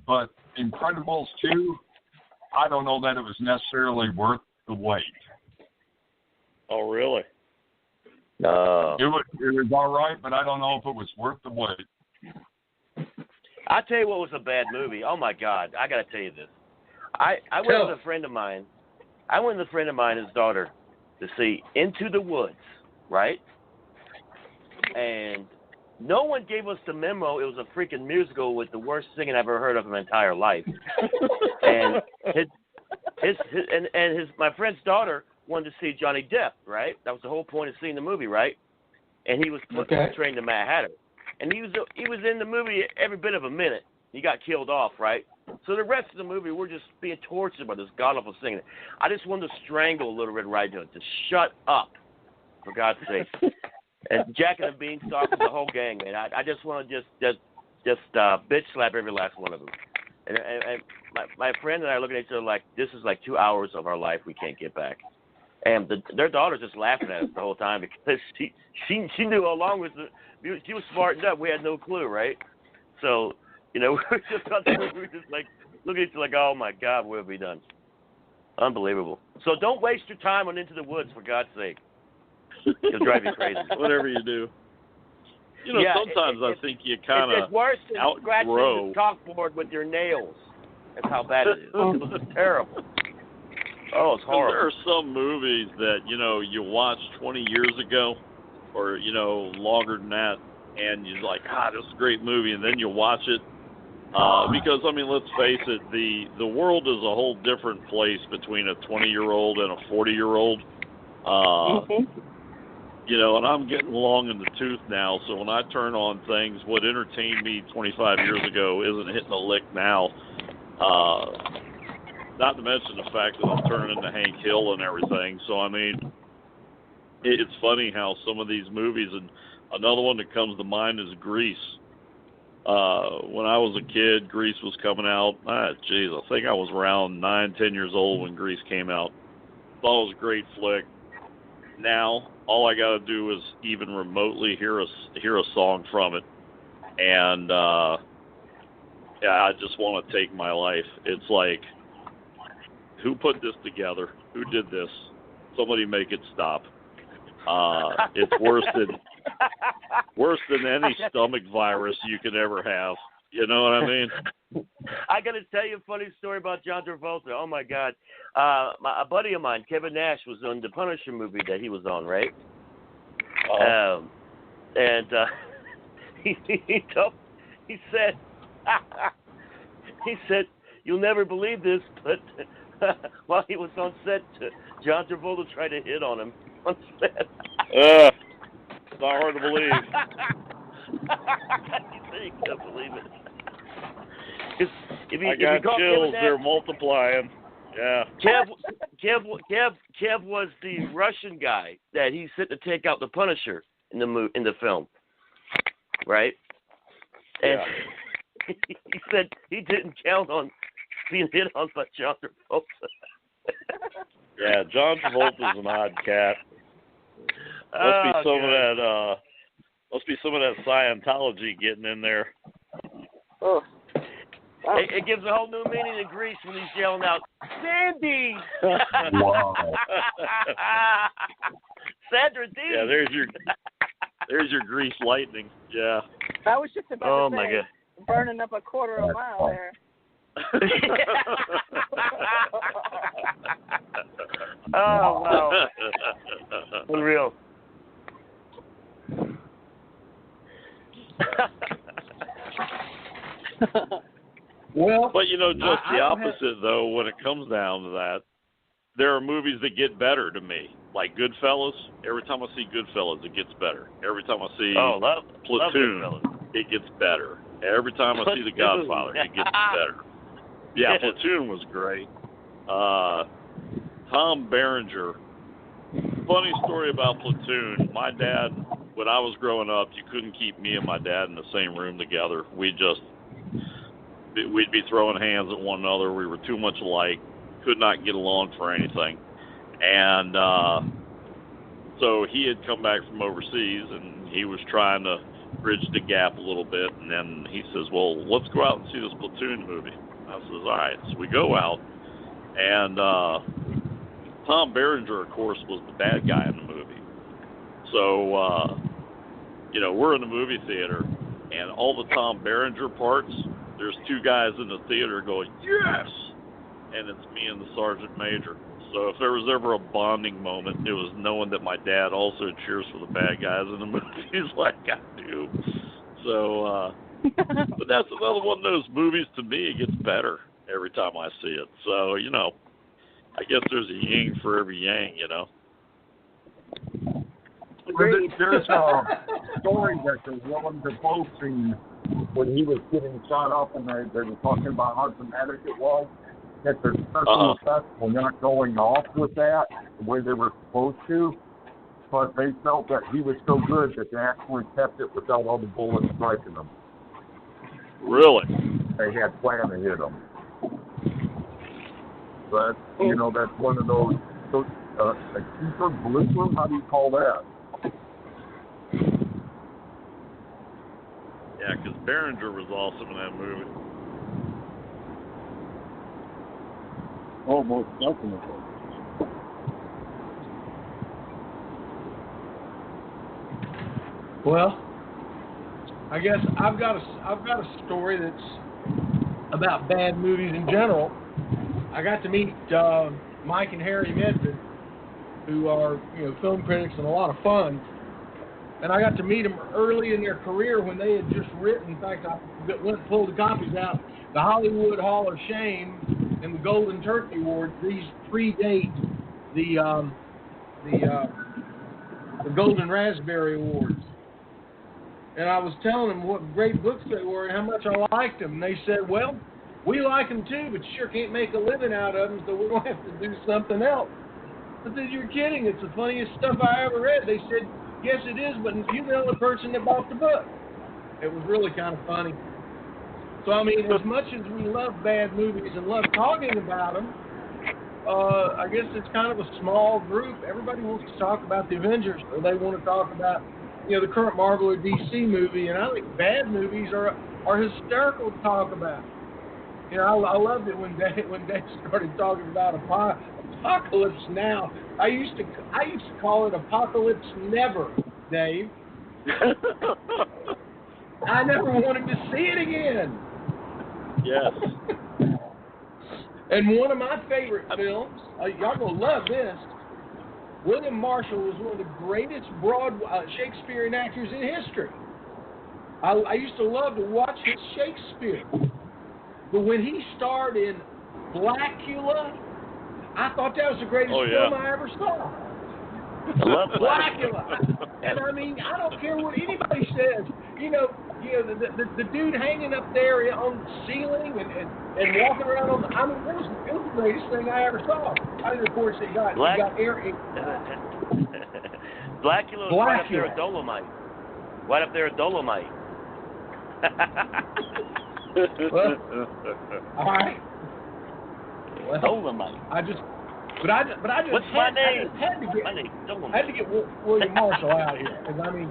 But Incredibles 2, I don't know that it was necessarily worth the wait. Oh, really? No. It was all right, but I don't know if it was worth the wait. I'll tell you what was a bad movie. Oh, my God. I got to tell you this. I went with a friend of mine. I went with a friend of mine, his daughter, to see Into the Woods, right? And no one gave us the memo. It was a freaking musical with the worst singing I've ever heard of in my entire life. And my friend's daughter wanted to see Johnny Depp, right? That was the whole point of seeing the movie, right? And he was portraying the Mad Hatter. And he was in the movie every bit of a minute. He got killed off, right? So the rest of the movie, we're just being tortured by this god-awful singing. I just wanted to strangle Little Red Riding Hood. Just shut up, for God's sake. And Jack and the Beanstalk and the whole gang, man. I just want to just bitch slap every last one of them. And my friend and I are looking at each other like, this is like 2 hours of our life we can't get back. And their daughter's just laughing at us the whole time because she knew along with she was smartened up. We had no clue, right? So, we were just like looking at each other like, oh my God, what have we done? Unbelievable. So don't waste your time on Into the Woods, for God's sake. It'll drive you crazy. Whatever you do. Sometimes I think you kind of it's worse than scratching the chalkboard with your nails. That's how bad it is. It was terrible. Oh, it's horrible. There are some movies that, you watched 20 years ago or, longer than that, and you're like, this is a great movie, and then you watch it. Because, let's face it, the world is a whole different place between a 20-year-old and a 40-year-old. And I'm getting long in the tooth now, so when I turn on things, what entertained me 25 years ago isn't hitting a lick now. Not to mention the fact that I'm turning into Hank Hill and everything. So, it's funny how some of these movies, and another one that comes to mind is Grease. When I was a kid, Grease was coming out. I think I was around 9, 10 years old when Grease came out. Thought it was a great flick. Now, all I got to do is even remotely hear a song from it, and I just want to take my life. It's like, who put this together? Who did this? Somebody make it stop. It's worse than any stomach virus you could ever have. You know what I mean? I got to tell you a funny story about John Travolta. Oh, my God. A buddy of mine, Kevin Nash, was on the Punisher movie that he was on, right? He said, you'll never believe this, but while he was on set, John Travolta tried to hit on him on set. It's not hard to believe. He said he couldn't believe it. I got chills. They're multiplying. Yeah. Kev was the Russian guy that he sent to take out the Punisher in the film, right? And he said he didn't count on being hit on by John Travolta. Yeah, John Travolta's an odd cat. Must be some of that Scientology getting in there. Oh. It gives a whole new meaning to Grease when he's yelling out, Sandy! Wow. Sandra D! Yeah, there's your Grease lightning. Yeah. I was just about to my say, God. burning up a quarter of a mile there. Oh, wow. Unreal. Well, But, you know, just I the don't have- opposite, though, when it comes down to that. There are movies that get better to me. Like Goodfellas. Every time I see Goodfellas, it gets better. Every time I see Platoon, love it gets better. Every time I see The Godfather, it gets better. Yeah, Yes. Platoon was great. Tom Berenger. Funny story about Platoon. My dad, when I was growing up, you couldn't keep me and my dad in the same room together. We'd be throwing hands at one another. We were too much alike. Could not get along for anything. And so he had come back from overseas, and he was trying to bridge the gap a little bit. And then he says, well, let's go out and see this Platoon movie. I says, all right. So we go out, and Tom Berenger, of course, was the bad guy in the movie. So, you know, we're in the movie theater, and all the Tom Berenger parts, there's two guys in the theater going, yes! And it's me and the Sergeant Major. So if there was ever a bonding moment, it was knowing that my dad also cheers for the bad guys in the movies like I do. So, but that's another one of those movies, to me, it gets better every time I see it. So, you know, I guess there's a yin for every yang, you know. Agreed. There's a story that the Willem Dafoe scene when he was getting shot up, and they were talking about how dramatic it was, that the special effects were not going off with that the way they were supposed to, but they felt that he was so good that they actually kept it without all the bullets striking him. Really? They had planned to hit him. But, you know, that's one of those a keeper blooper, how do you call that? Yeah, because Berenger was awesome in that movie. Oh, most definitely. Well, I guess I've got a story that's about bad movies in general. I got to meet Mike and Harry Medford, who are film critics and a lot of fun. And I got to meet them early in their career when they had just written. In fact, I went and pulled the copies out. The Hollywood Hall of Shame and the Golden Turkey Award. These predate the Golden Raspberry Awards. And I was telling them what great books they were and how much I liked them. And they said, well, we like them too, but you sure can't make a living out of them, so we're going to have to do something else. I said, you're kidding. It's the funniest stuff I ever read. They said, yes, it is, but you're the only person that bought the book. It was really kind of funny. So, I mean, as much as we love bad movies and love talking about them, I guess it's kind of a small group. Everybody wants to talk about the Avengers, or they want to talk about, the current Marvel or DC movie, and I think bad movies are hysterical to talk about. I loved it when Dave started talking about Apocalypse Now. I used to call it Apocalypse Never, Dave. I never wanted to see it again. Yes. And one of my favorite films, y'all gonna love this. William Marshall was one of the greatest Shakespearean actors in history. I used to love to watch his Shakespeare. But when he starred in Blackula, I thought that was the greatest film I ever saw. I love Blackula. And I mean, I don't care what anybody says. The dude hanging up there on the ceiling and walking around on the. I mean, it was the greatest thing I ever saw. I mean, of course, it got air. Blackula was right up there at Dolomite. Right up there at Dolomite. Well, all right. Well, Dolomite. I just. What's my name? I had to get William Marshall out here, because I mean,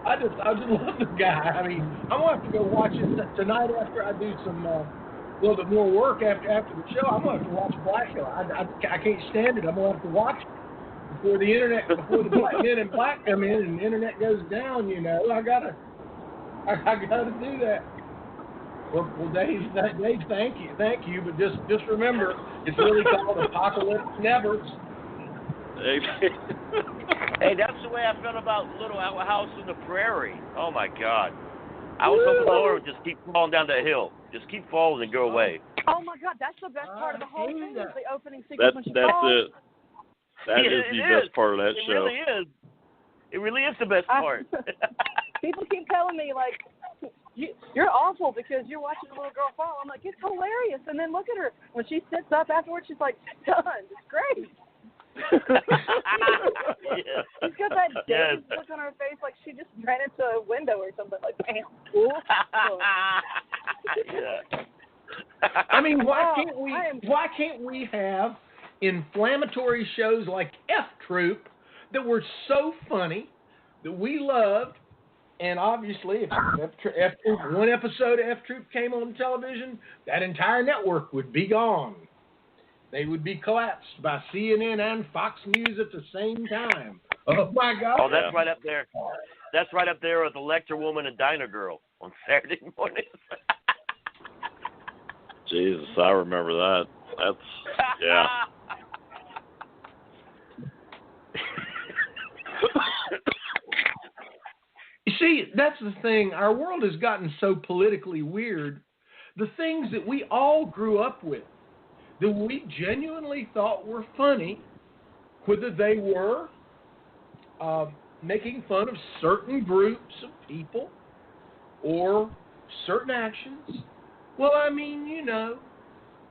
I just love the guy. I mean, I'm gonna have to go watch it tonight after I do some a little bit more work after the show. I'm gonna have to watch Blacko. I can't stand it. I'm gonna have to watch it before the black men in black come in and the internet goes down. You know, I gotta do that. Well, Dave, thank you. But just remember, it's really called Apocalypse Nevers. Hey, that's the way I felt about Little House on the Prairie. Oh my God, I was hoping the Lord would just keep falling down that hill, just keep falling and go away. Oh my God, that's the best part of the whole thing. Is the opening sequence when she That's falls. it. That is the best part of that show. It really is. It really is the best part. People keep telling me, like, you're awful because you're watching a little girl fall. I'm like, it's hilarious. And then look at her. When she sits up afterwards, she's like, done. It's great. She's got that dazed look on her face like she just ran into a window or something. Like, bam. I mean, why can't we have inflammatory shows like F Troop that were so funny that we loved? And obviously, if F Troop, one episode of F Troop came on television, that entire network would be gone. They would be collapsed by CNN and Fox News at the same time. Oh my God! Oh, that's right up there. That's right up there with Electra Woman and Diner Girl on Saturday mornings. Jesus, I remember that. That's yeah. You see, that's the thing. Our world has gotten so politically weird. The things that we all grew up with, that we genuinely thought were funny, whether they were making fun of certain groups of people or certain actions. Well, I mean, you know,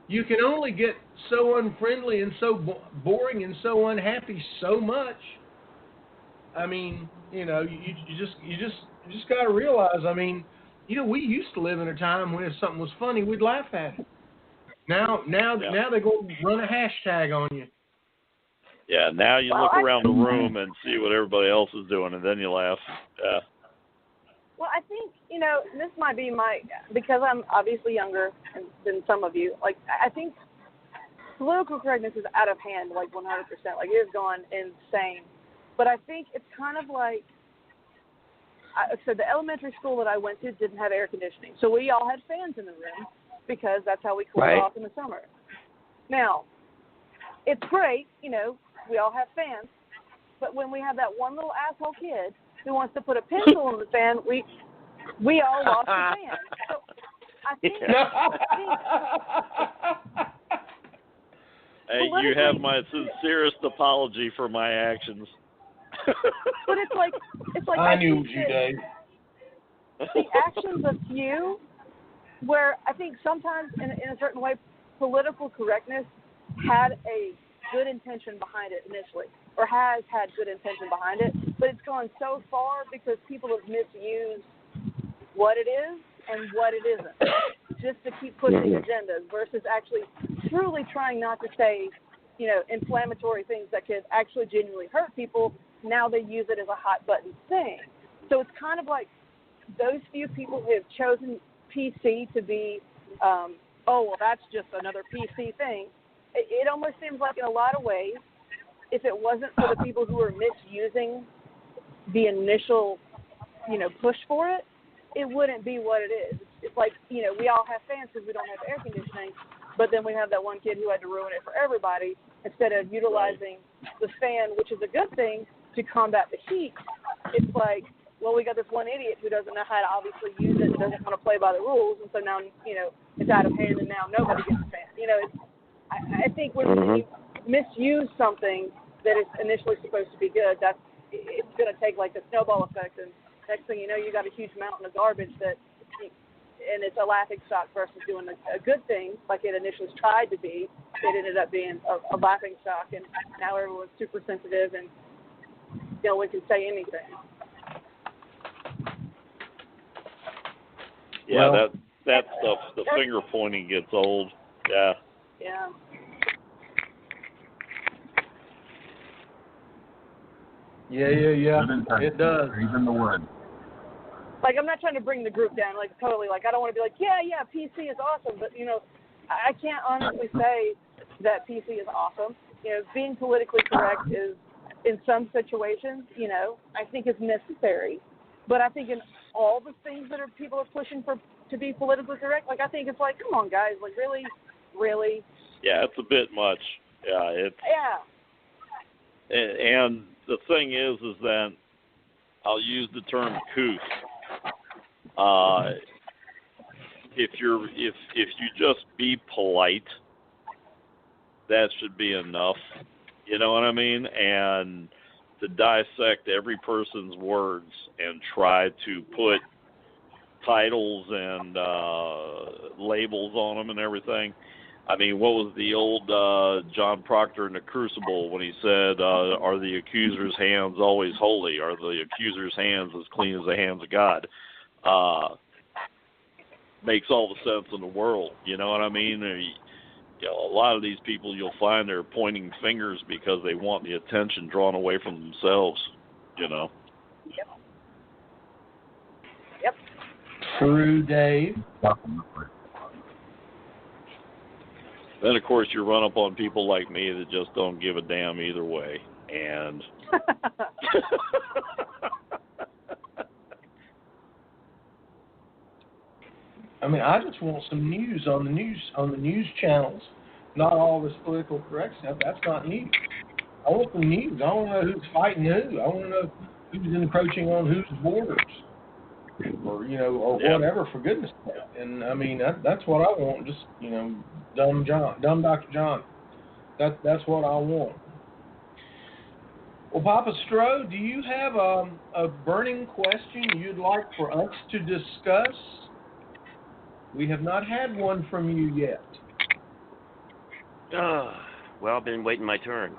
you can only get so unfriendly and so boring and so unhappy so much. I mean, you know, you just got to realize. I mean, you know, we used to live in a time when if something was funny, we'd laugh at it. Now they go run a hashtag on you. Yeah, now you look around the room and see what everybody else is doing, and then you laugh. Yeah. Well, I think, you know, this might be because I'm obviously younger than some of you, like, I think political correctness is out of hand, like 100%. Like, it has gone insane. But I think it's kind of like, so the elementary school that I went to didn't have air conditioning. So we all had fans in the room because that's how we cooled off in the summer. Now, it's great, you know, we all have fans. But when we have that one little asshole kid who wants to put a pencil in the fan, we all lost the fan. So I think, hey, you have my sincerest apology for my actions. But it's like I knew you, Dave. The actions of few, where I think sometimes in a certain way, political correctness had a good intention behind it initially, or has had good intention behind it, but it's gone so far because people have misused what it is and what it isn't, just to keep pushing agendas versus actually truly trying not to say, you know, inflammatory things that could actually genuinely hurt people. Now they use it as a hot button thing. So it's kind of like those few people who have chosen PC to be, well, that's just another PC thing. It almost seems like in a lot of ways, if it wasn't for the people who were misusing the initial, you know, push for it, it wouldn't be what it is. It's like, you know, we all have fans because we don't have air conditioning, but then we have that one kid who had to ruin it for everybody instead of utilizing the fan, which is a good thing, to combat the heat. It's like, well, we got this one idiot who doesn't know how to obviously use it and doesn't want to play by the rules, and so now, you know, it's out of hand and now nobody gets a fan. You know, I think when you misuse something that is initially supposed to be good, it's going to take like the snowball effect, and next thing you know, you got a huge mountain of garbage and it's a laughing stock versus doing a good thing like it initially tried to be. It ended up being a laughing stock, and now everyone's super sensitive and no one can say anything. Yeah, well, that stuff, the finger pointing gets old. Yeah. Yeah. Yeah. It does. Even the word. Like, I'm not trying to bring the group down, like, totally. Like, I don't want to be like, yeah, PC is awesome. But, you know, I can't honestly say that PC is awesome. You know, being politically correct is, in some situations, you know, I think is necessary. But I think in all the things that people are pushing for to be politically correct, like I think it's like, come on, guys, like really. Yeah, it's a bit much. Yeah, And the thing is that I'll use the term couth. If you just be polite, that should be enough. You know what I mean? And to dissect every person's words and try to put titles and labels on them and everything. I mean, what was the old John Proctor in The Crucible when he said, are the accuser's hands always holy? Are the accuser's hands as clean as the hands of God? Makes all the sense in the world. You know what I mean? You know, a lot of these people you'll find they're pointing fingers because they want the attention drawn away from themselves, you know. Yep. True, Dave. Then, of course, you run up on people like me that just don't give a damn either way. And I mean, I just want some news on the news channels. Not all this political correct stuff. That's not news. I want the news. I want to know who's fighting who. I want to know who's encroaching on whose borders, or whatever. For goodness' sake. And I mean, that's what I want. Just dumb Dr. John. That's what I want. Well, Papa Stro, do you have a burning question you'd like for us to discuss? We have not had one from you yet. Well, I've been waiting my turn.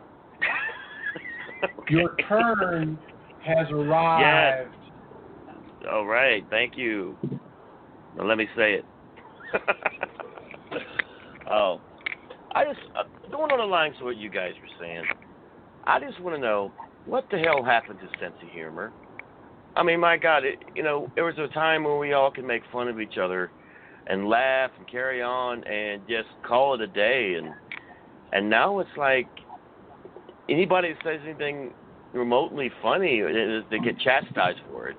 Okay. Your turn has arrived. Yes. All right. Thank you. Now let me say it. Going on the lines of what you guys were saying, I just want to know what the hell happened to sense of humor. I mean, my God, there was a time when we all could make fun of each other and laugh and carry on and just call it a day. And now it's like anybody that says anything remotely funny, they get chastised for it.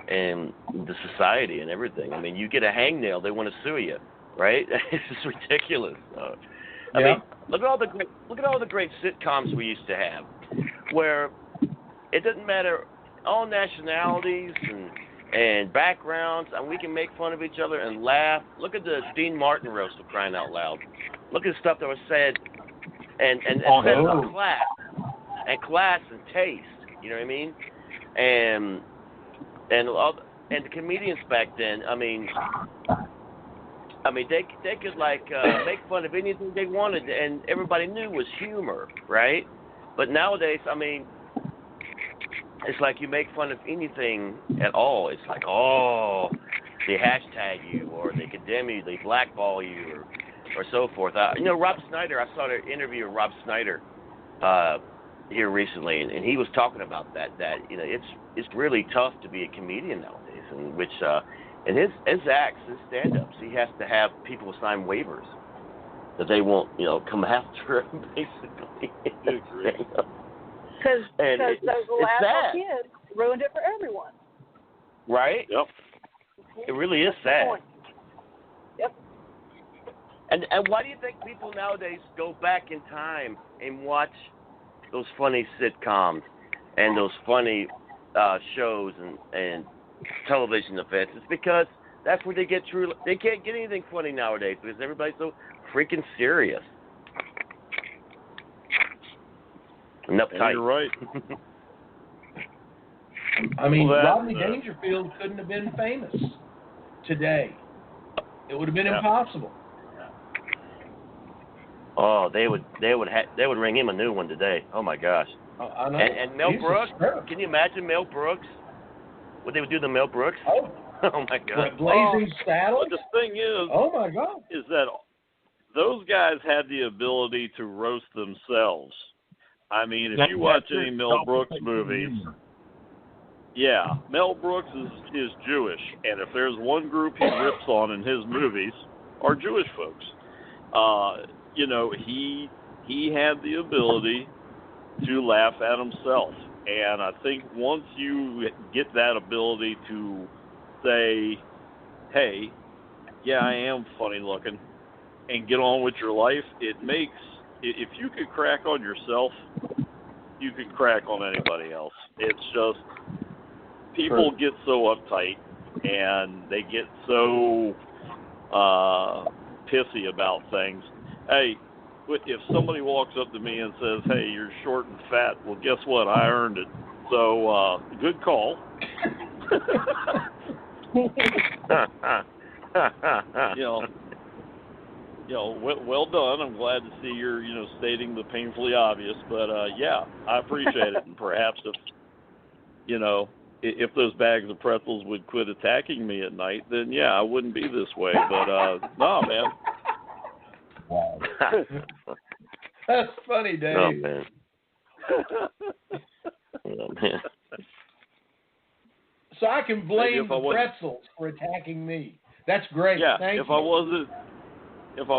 And the society and everything. I mean, you get a hangnail, they want to sue you, right? It's just ridiculous. I mean, look at all the great sitcoms we used to have, where it doesn't matter all nationalities and backgrounds, and we can make fun of each other and laugh. Look at the Dean Martin roast, for crying out loud. Look at the stuff that was said and said about class and taste. You know what I mean? And the comedians back then, I mean, they could make fun of anything they wanted, and everybody knew was humor, right? But nowadays, I mean, it's like you make fun of anything at all. It's like, oh, they hashtag you, or they condemn you, they blackball you, or so forth. Rob Snyder. I saw an interview with Rob Snyder here recently, and he was talking about that it's really tough to be a comedian nowadays, in which in his acts, his stand-ups, he has to have people sign waivers that they won't come after him, basically. Because those last kids ruined it for everyone. Right? Yep. It really is sad. Yep. And why do you think people nowadays go back in time and watch those funny sitcoms and those funny shows and television events? It's because that's where they get true. They can't get anything funny nowadays because everybody's so freaking serious. And uptight. You're right. I mean, Rodney Dangerfield couldn't have been famous today. It would have been impossible. Oh, they would ring him a new one today. Oh my gosh. I know. And Mel Brooks. Can you imagine Mel Brooks? What they would do to Mel Brooks? Oh, oh my God. Blazing Saddles. But the thing is, oh my God, is that those guys had the ability to roast themselves. I mean, if you watch any Mel Brooks movies, Mel Brooks is Jewish, and if there's one group he rips on in his movies, are Jewish folks. he had the ability to laugh at himself. And I think once you get that ability to say, hey, yeah, I am funny looking, and get on with your life, it makes, if you could crack on yourself, you could crack on anybody else. It's just, people get so uptight, and they get so pissy about things. Hey, if somebody walks up to me and says, hey, you're short and fat, well, guess what? I earned it. So, good call. Well done. I'm glad to see you're, stating the painfully obvious. But, yeah, I appreciate it. And perhaps if those bags of pretzels would quit attacking me at night, then, yeah, I wouldn't be this way. But, no, man. Wow. That's funny, Dave. Oh, man. Oh, man. So I can blame the pretzels for attacking me. That's great. Yeah, Thank if you. I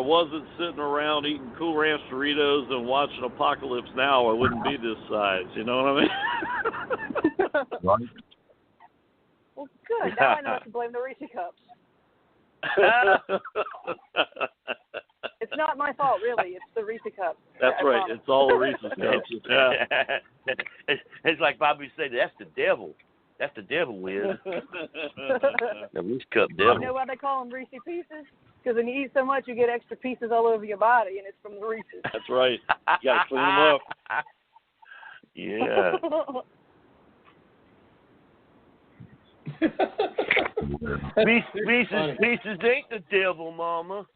wasn't sitting around eating Cool Ranch Doritos and watching Apocalypse Now, I wouldn't be this size. You know what I mean? Right. Well, good. Now I know I can blame the Reese Cups. It's not my fault, really. It's the Reese Cups. That's right. It's all the Reese's Cups. Yeah. It's like Bobby said, that's the devil. That's the devil, Wiz. The Reese Cup devil. You know why they call them Reese Pieces? Because when you eat so much, you get extra pieces all over your body, and it's from the Reese's. That's right. You got to clean them up. Yeah. Pieces ain't the devil, Mama.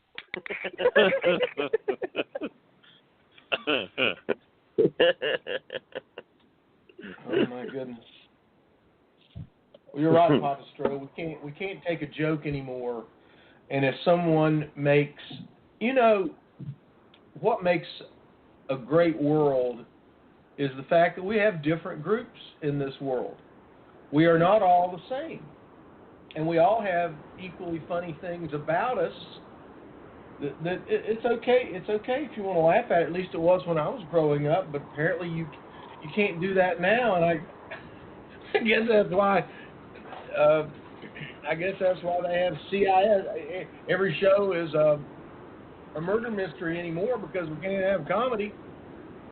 Oh my goodness. Well, you're right, Papa Stro. We can't take a joke anymore. And if someone makes, what makes a great world is the fact that we have different groups in this world. We are not all the same. And we all have equally funny things about us. That it's okay. It's okay if you want to laugh at it. At least it was when I was growing up. But apparently you can't do that now. And I guess that's why. I guess that's why they have CIS. Every show is a murder mystery anymore because we can't have comedy.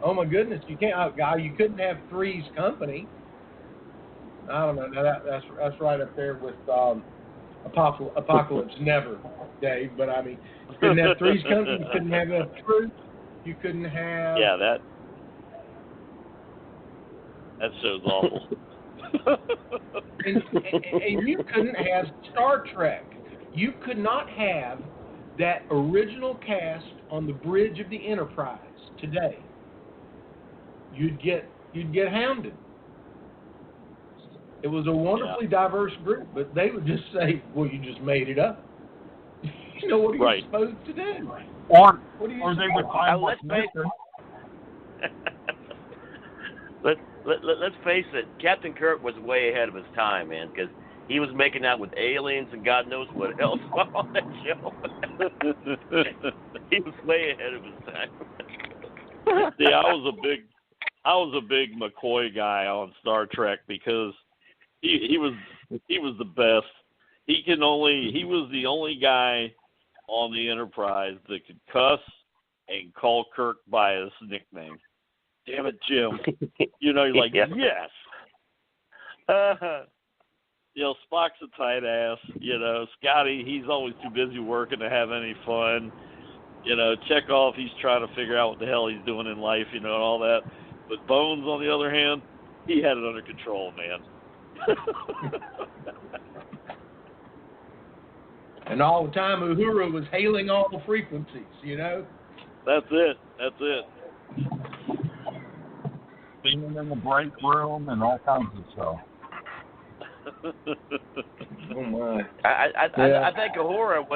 Oh my goodness, you can't. You couldn't have Three's Company. I don't know. That's right up there with Apocalypse Never, Dave. But I mean, you couldn't have Three's Company. You couldn't have Truth. You couldn't have. Yeah, that show's awful. and you couldn't have Star Trek. You could not have that original cast on the bridge of the Enterprise today. You'd get hounded. It was a wonderfully diverse group, but they would just say, "Well, you just made it up." What are you supposed to do? Or what are you they would find what's missing. Let's face it, Captain Kirk was way ahead of his time, man, because he was making out with aliens and God knows what else on that show. He was way ahead of his time. See, I was a big McCoy guy on Star Trek because he was the best. He was the only guy on the Enterprise that could cuss and call Kirk by his nickname. Damn it, Jim. You're like, yeah. Yes. Spock's a tight ass. Scotty, he's always too busy working to have any fun. Chekhov, he's trying to figure out what the hell he's doing in life, and all that. But Bones, on the other hand, he had it under control, man. And all the time, Uhura was hailing all the frequencies, That's it. Being in the break room and all kinds of stuff. Oh my! I think Uhura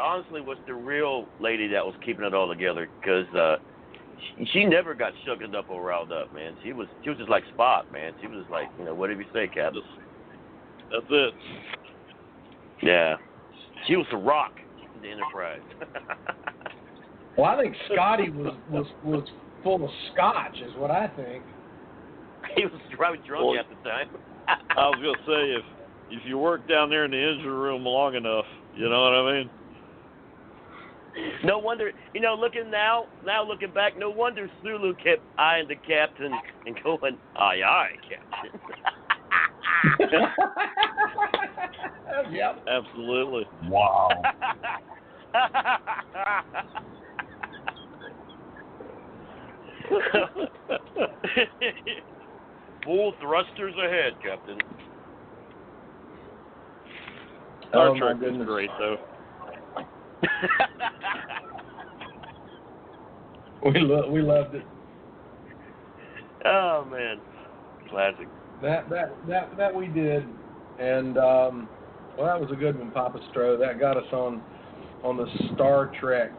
honestly was the real lady that was keeping it all together because she never got shooken up or riled up, man. She was just like Spock, man. She was just like, whatever you say, Captain. That's it. Yeah, she was the Rock in the Enterprise. Well, I think Scotty was full of scotch, is what I think. He was probably drunk at the time. I was gonna say if you work down there in the engine room long enough, you know what I mean. No wonder, looking back, no wonder Sulu kept eyeing the captain and going, aye, aye, captain. Yep. Absolutely. Wow. Full thrusters ahead, Captain. Star Trek is great, though. We loved it. Oh man, classic. That we did, and well, that was a good one, Papa Stro. That got us on the Star Trek,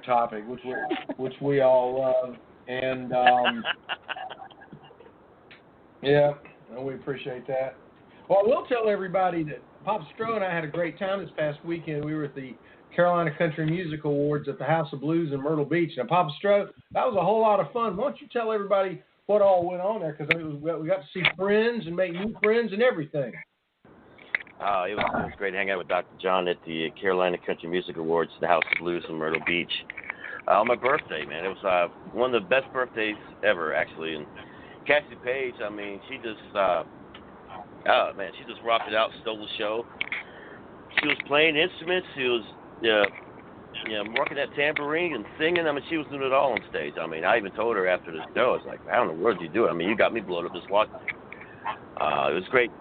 topic, which we all love, and yeah, we appreciate that. Well, I will tell everybody that Papa Stro and I had a great time this past weekend. We were at the Carolina Country Music Awards at the House of Blues in Myrtle Beach. Now, Papa Stro, that was a whole lot of fun. Why don't you tell everybody what all went on there? Because we got to see friends and make new friends and everything. It was great hanging out with Dr. John at the Carolina Country Music Awards at the House of Blues in Myrtle Beach. On my birthday, man. It was one of the best birthdays ever, actually. And Cassie Page, I mean, she just rocked it out, stole the show. She was playing instruments. She was, working that tambourine and singing. I mean, she was doing it all on stage. I mean, I even told her after the show, I was like, how in the world did you do it? I mean, you got me blown up just watching it. It was great.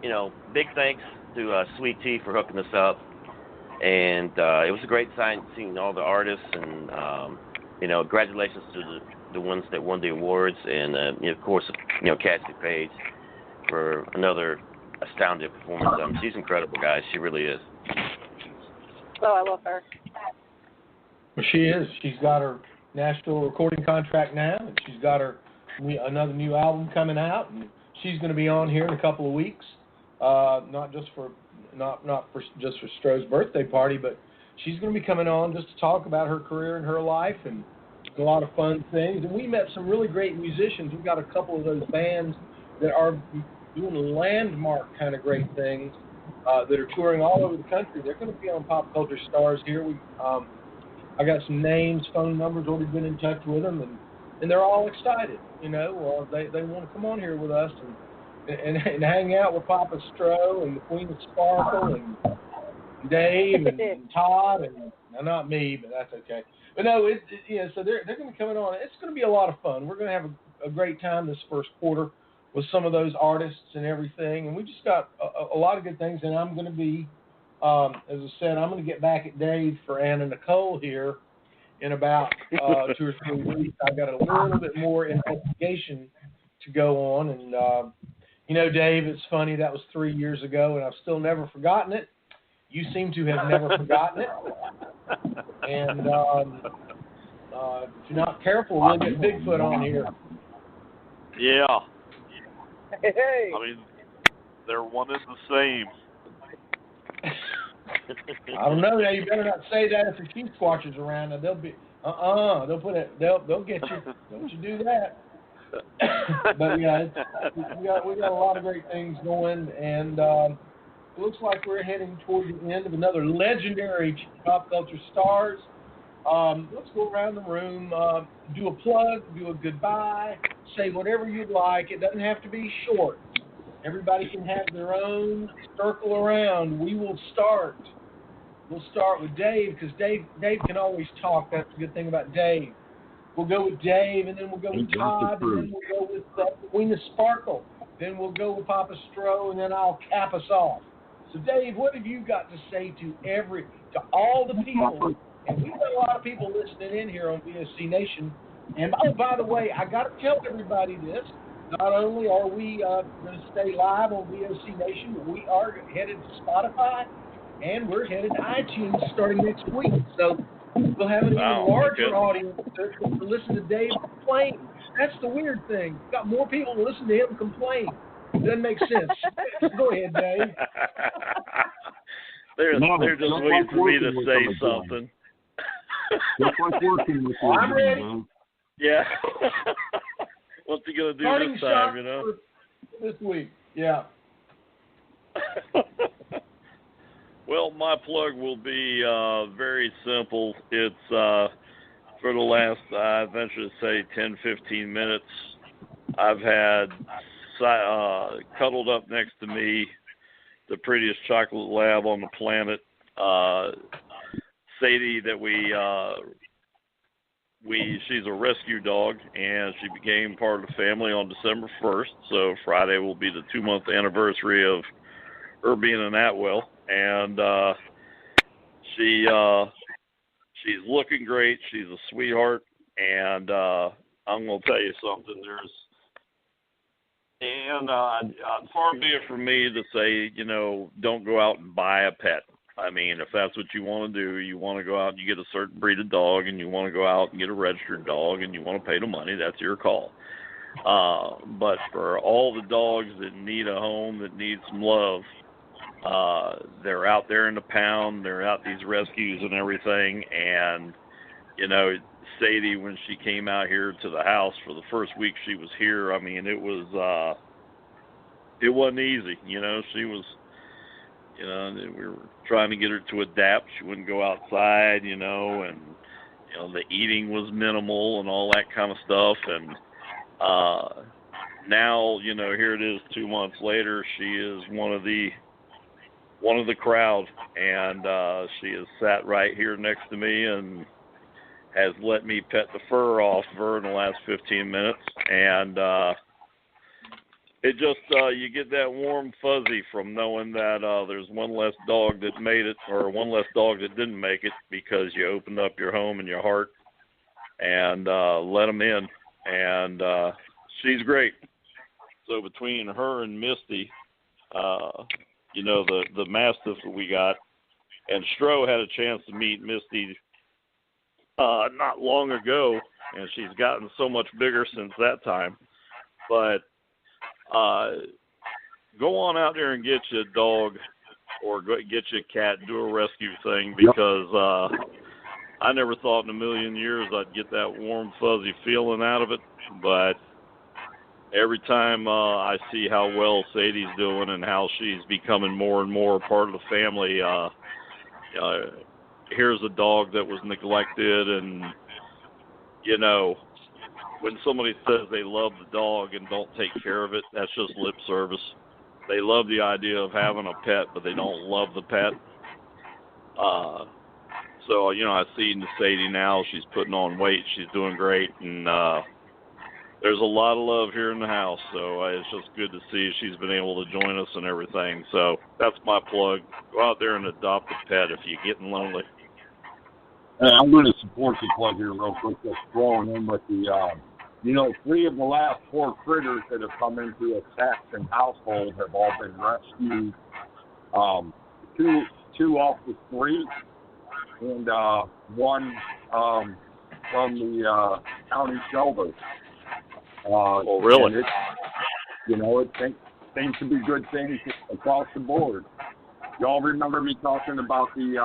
Big thanks to Sweet Tea for hooking us up. And it was a great time seeing all the artists. And, congratulations to the ones that won the awards. And, of course, Cassie Page for another astounding performance. She's incredible, guys. She really is. Oh, I love her. Well, she is. She's got her national recording contract now, and she's got her another new album coming out, and she's going to be on here in a couple of weeks. Not just for Stro's birthday party, but she's going to be coming on just to talk about her career and her life and a lot of fun things. And we met some really great musicians. We've got a couple of those bands that are doing landmark kind of great things that are touring all over the country. They're going to be on Pop Culture Stars here. I got some names, phone numbers, already been in touch with them, and they're all excited. They want to come on here with us and hang out with Papa Stro and the Queen of Sparkle and Dave and Todd and not me, but that's okay. But no, so they're going to be coming on. It's going to be a lot of fun. We're going to have a great time this first quarter with some of those artists and everything, and we just got a lot of good things. And I'm going to be, as I said, I'm going to get back at Dave for Anna Nicole here in about 2 or 3 weeks. I've got a little bit more investigation to go on, and Dave, it's funny, that was 3 years ago, and I've still never forgotten it. You seem to have never forgotten it, and if you're not careful, we'll get Bigfoot on here. Yeah. Hey. I mean, they're one and the same. I don't know. Now you better not say that if the Chief Squatchers around. Now they'll be they'll put it. They'll get you. Don't you do that. But yeah, we got a lot of great things going, and it looks like we're heading toward the end of another legendary Pop Culture Stars. Let's go around the room, do a plug, do a goodbye, say whatever you'd like. It doesn't have to be short. Everybody can have their own circle around. We will start. We'll start with Dave, because Dave can always talk. That's the good thing about Dave. We'll go with Dave, and then we'll go with Todd, and then we'll go with Queen of Sparkle. Then we'll go with Papa Stro, and then I'll cap us off. So, Dave, what have you got to say to all the people? And we've got a lot of people listening in here on VOC Nation. And, by the way, I got to tell everybody this. Not only are we going to stay live on VOC Nation, but we are headed to Spotify, and we're headed to iTunes starting next week. So we'll have an even larger audience to listen to Dave complain. That's the weird thing. We've got more people to listen to him complain. It doesn't make sense. Go ahead, Dave. They're just waiting for me to say something. Just like working with you. I'm ready. Man. Yeah. What's he gonna do Parting this time? shot this week. Yeah. Well, my plug will be very simple. It's for the last, I venture to say, 10, 15 minutes, I've had cuddled up next to me the prettiest chocolate lab on the planet, Sadie, that she's a rescue dog, and she became part of the family on December 1st, so Friday will be the 2-month anniversary of her being an Atwell, and she's looking great. She's a sweetheart, and I'm going to tell you something. Far be it from me to say, don't go out and buy a pet. I mean, if that's what you want to do, you want to go out and you get a certain breed of dog, and you want to go out and get a registered dog, and you want to pay the money, that's your call. But for all the dogs that need a home, that need some love, they're out there in the pound, they're out these rescues and everything, and, Sadie, when she came out here to the house for the first week she was here, I mean, it wasn't easy, she was, we were trying to get her to adapt. She wouldn't go outside, and, the eating was minimal and all that kind of stuff, and now, here it is 2 months later, she is one of the crowd, and she has sat right here next to me and has let me pet the fur off of her in the last 15 minutes, and it just, you get that warm fuzzy from knowing that there's one less dog that made it, or one less dog that didn't make it, because you opened up your home and your heart and let them in, and she's great. So between her and Misty, the Mastiff that we got, and Stro had a chance to meet Misty not long ago, and she's gotten so much bigger since that time. But go on out there and get you a dog or get you a cat, do a rescue thing, because I never thought in a million years I'd get that warm, fuzzy feeling out of it. But every time I see how well Sadie's doing and how she's becoming more and more a part of the family, here's a dog that was neglected, and, when somebody says they love the dog and don't take care of it, that's just lip service. They love the idea of having a pet, but they don't love the pet. So, I see Sadie now, she's putting on weight, she's doing great, and there's a lot of love here in the house, so it's just good to see she's been able to join us and everything. So that's my plug. Go out there and adopt a pet if you're getting lonely. Hey, I'm going to support the plug here real quick, just throwing in with the, 3 of the last 4 critters that have come into a Saxon household have all been rescued. 2 off the street, and 1 from the county shelter. Oh, really? It seems to be good things across the board. Y'all remember me talking about the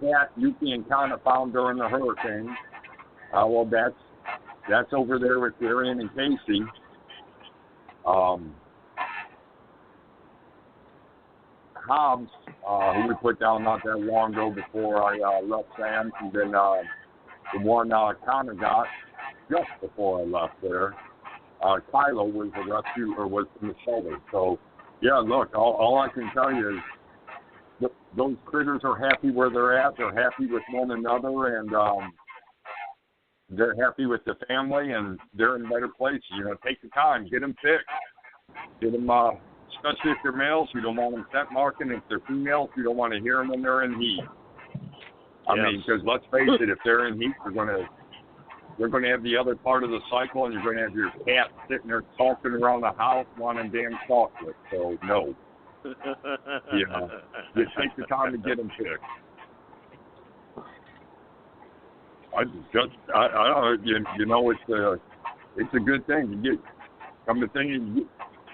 cat Yuki and Kana found during the hurricane? Well, that's over there with Darian and Casey. Hobbs, who we put down not that long ago before I left Sam's, and then the one Kana got just before I left there. Kylo was a rescue, or was in the shelter. So, yeah, look, all I can tell you is those critters are happy where they're at. They're happy with one another, and they're happy with the family, and they're in a better place. Take the time, get them fixed. Get them, especially if they're males, you don't want them scent marking. If they're females, you don't want to hear them when they're in heat. I mean, because let's face it, if they're in heat, they're going to have the other part of the cycle, and you're going to have your cat sitting there talking around the house wanting damn chocolate. So, no. Just take the time to get them fixed. It's a good thing to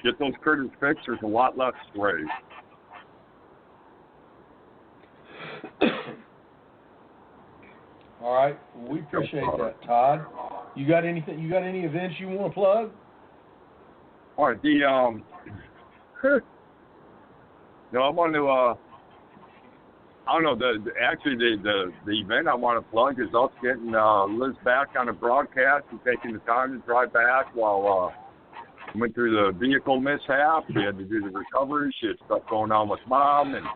get those critters fixed. There's a lot less strays. We appreciate that, Todd. You got anything? You got any events you want to plug? All right, no, I want to. I don't know. The event I want to plug is us getting Lizz back on the broadcast and taking the time to drive back while went through the vehicle mishap. We had to do the recovery. She had stuff going on with Mom, and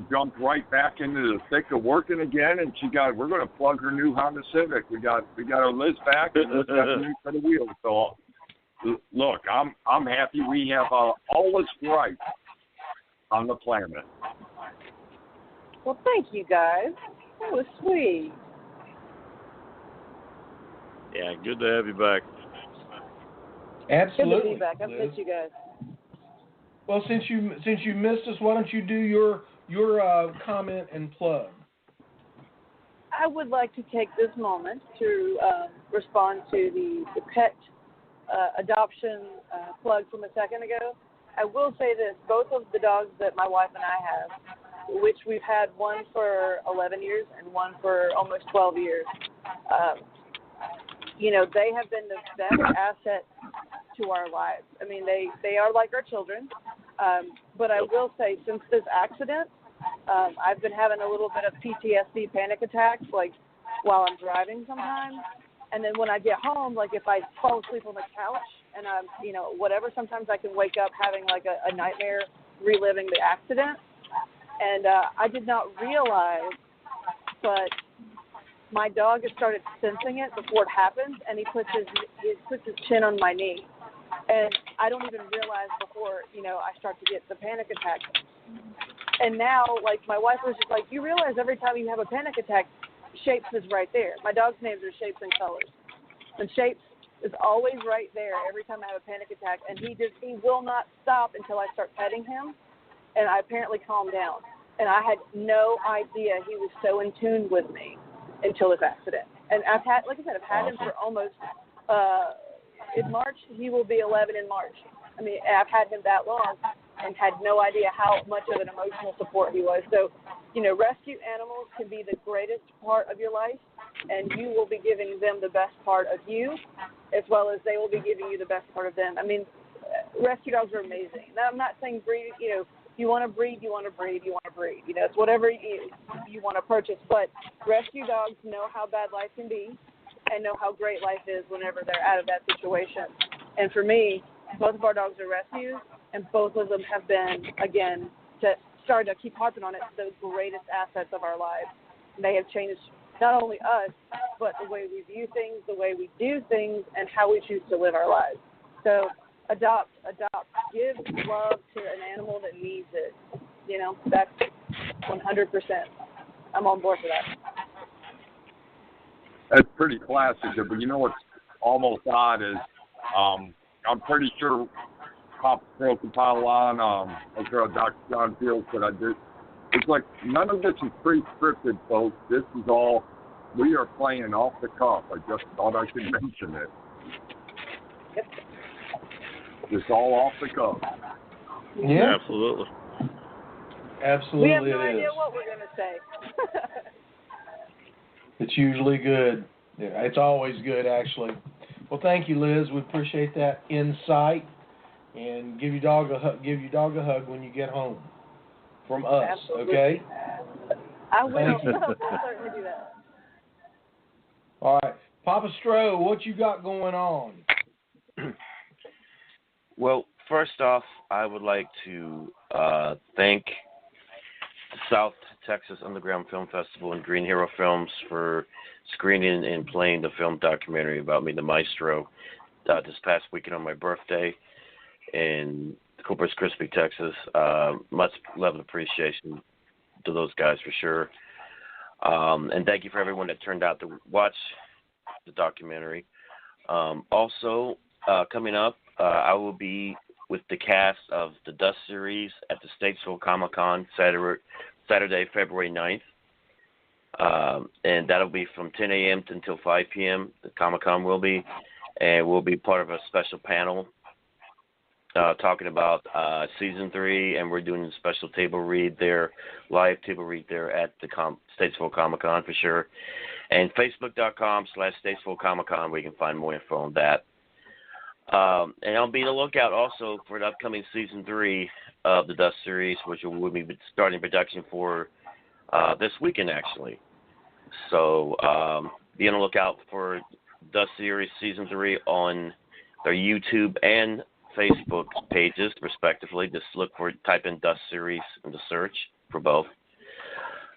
jumped right back into the thick of working again. And we're going to plug her new Honda Civic. We got our Lizz back, and Lizz got a new set of wheels. So look, I'm happy we have all this right on the planet. Well, thank you guys. That was sweet. Yeah, good to have you back. Absolutely. Good to be back. I've missed you guys. Well, since you missed us, why don't you do your comment and plug? I would like to take this moment to respond to the pet adoption plug from a second ago. I will say this, both of the dogs that my wife and I have, which we've had one for 11 years and one for almost 12 years, they have been the best asset to our lives. I mean, they are like our children, but I will say since this accident, I've been having a little bit of PTSD, panic attacks, like while I'm driving sometimes. And then when I get home, like if I fall asleep on the couch and I'm, whatever, sometimes I can wake up having like a nightmare reliving the accident. And I did not realize, but my dog has started sensing it before it happens, and he puts his chin on my knee. And I don't even realize before, I start to get the panic attack. And now, like, my wife was just like, you realize every time you have a panic attack, Shapes is right there. My dog's names are Shapes and Colors. And Shapes is always right there every time I have a panic attack. And he will not stop until I start petting him. And I apparently calmed down. And I had no idea he was so in tune with me until this accident. And I've had him for almost, in March, he will be 11 in March. I mean, I've had him that long and had no idea how much of an emotional support he was. So, rescue animals can be the greatest part of your life, and you will be giving them the best part of you, as well as they will be giving you the best part of them. I mean, rescue dogs are amazing. Now, I'm not saying breed, you want to breed, you want to breed. It's whatever you want to purchase. But rescue dogs know how bad life can be and know how great life is whenever they're out of that situation. And for me, both of our dogs are rescues, and both of them have been, again, sorry to keep harping on it, the greatest assets of our lives. And they have changed not only us, but the way we view things, the way we do things, and how we choose to live our lives. So adopt, give love to an animal that needs it. That's 100%. I'm on board for that. That's pretty classic. But what's almost odd is I'm pretty sure Pop broke the pile on. I'm sure Dr. John Fields said I did. It's like none of this is pre-scripted, folks. This is all, we are playing off the cuff. I just thought I should mention it. Yep. It's all off the cuff. Yeah, absolutely. Absolutely, we have no it idea is. what we're going to say. It's usually good. Yeah, it's always good, actually. Well, thank you, Liz. We appreciate that insight, and give your dog a hug when you get home from us. Absolutely. Okay? I will. Thank you. I'll certainly do that. All right, Papa Stro, what you got going on? Well, first off, I would like to thank South Texas Underground Film Festival and Green Hero Films for screening and playing the film documentary about me, the Maestro, this past weekend on my birthday in Corpus Christi, Texas. Much love and appreciation to those guys for sure. And thank you for everyone that turned out to watch the documentary. Also, coming up, I will be with the cast of the Dust series at the Statesville Comic-Con Saturday, February 9th. And that'll be from 10 a.m. until 5 p.m. The Comic-Con will be. And we'll be part of a special panel talking about season 3, and we're doing a special table read there, live table read there at the Statesville Comic Con for sure. And Facebook.com/Statesville Comic Con, where you can find more info on that. And I'll be on the lookout also for the upcoming season 3 of the Dust series, which we'll be starting production for this weekend, actually. So be on the lookout for Dust series season 3 on their YouTube and Facebook pages, respectively. Just type in Dust series in the search for both.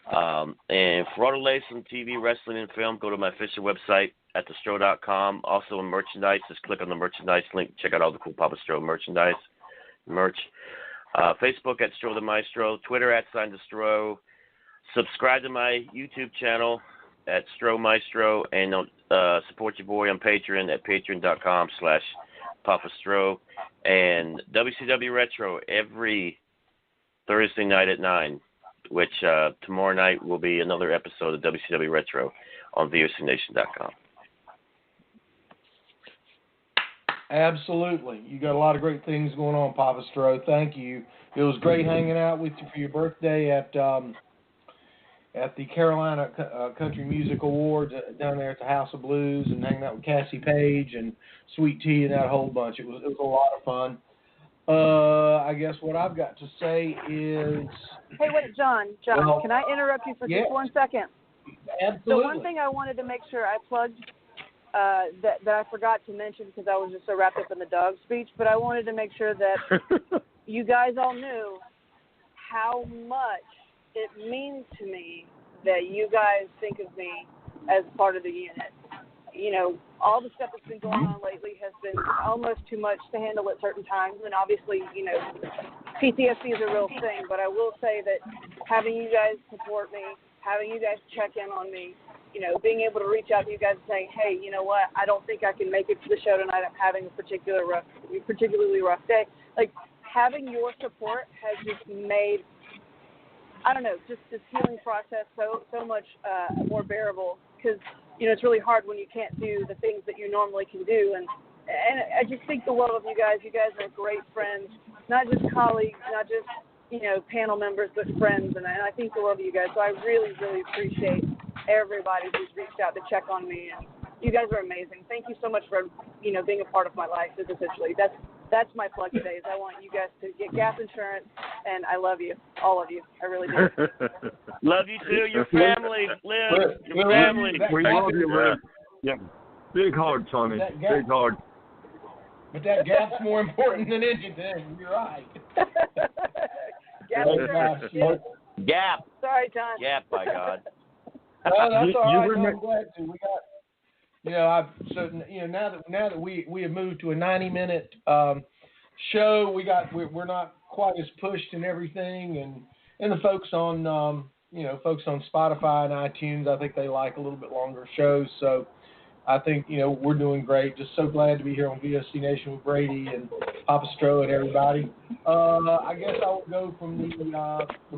And for all the latest on TV, wrestling, and film, go to my official website at thestro.com. Also in merchandise, just click on the merchandise link. Check out all the cool Papa Stro merch. Facebook at Stro the Maestro. Twitter at @Stro. Subscribe to my YouTube channel at Stro Maestro. And support your boy on Patreon at patreon.com/Papa Stro. And WCW Retro every Thursday night at 9. Which tomorrow night will be another episode of WCW Retro on VOCNation.com. Absolutely. You got a lot of great things going on, Papa Stro. Thank you. It was great hanging out with you for your birthday at the Carolina Country Music Awards down there at the House of Blues, and hanging out with Cassie Page and Sweet Tea and that whole bunch. It was a lot of fun. I guess what I've got to say is... Hey, wait, John, well, can I interrupt you for just 1 second? Absolutely. So one thing I wanted to make sure I plugged that I forgot to mention because I was just so wrapped up in the dog speech, but I wanted to make sure that you guys all knew how much it means to me that you guys think of me as part of the unit. You know, all the stuff that's been going on lately has been almost too much to handle at certain times. And obviously, you know, PTSD is a real thing. But I will say that having you guys support me, having you guys check in on me, you know, being able to reach out to you guys and say, hey, you know what, I don't think I can make it to the show tonight. I'm having a particularly rough day. Like, having your support has just made, I don't know, just this healing process so much more bearable. Because, you know, it's really hard when you can't do the things that you normally can do. And I just think the world of you guys. You guys are great friends, not just colleagues, not just, you know, panel members, but friends. And I think the world of you guys. So I really, really appreciate everybody who's reached out to check on me. And you guys are amazing. Thank you so much for, you know, being a part of my life, essentially. That's my plug today, is I want you guys to get gap insurance, and I love you, all of you. I really do. Love you too, your family, Lizz, your family. We love you, Lizz. Yeah. Big hug, Sonny. Big hug. But that gap's more important than anything. You're right. Gap insurance. Gap. Sorry, John. Gap, by God. Well, that's all right. I'm glad to. We got... You know, now that we have moved to a 90-minute show, we're not quite as pushed and everything, and the folks on Spotify and iTunes, I think they like a little bit longer shows. So I think, you know, we're doing great. Just so glad to be here on VOC Nation with Brady and Papa Stro and everybody. I guess I will go from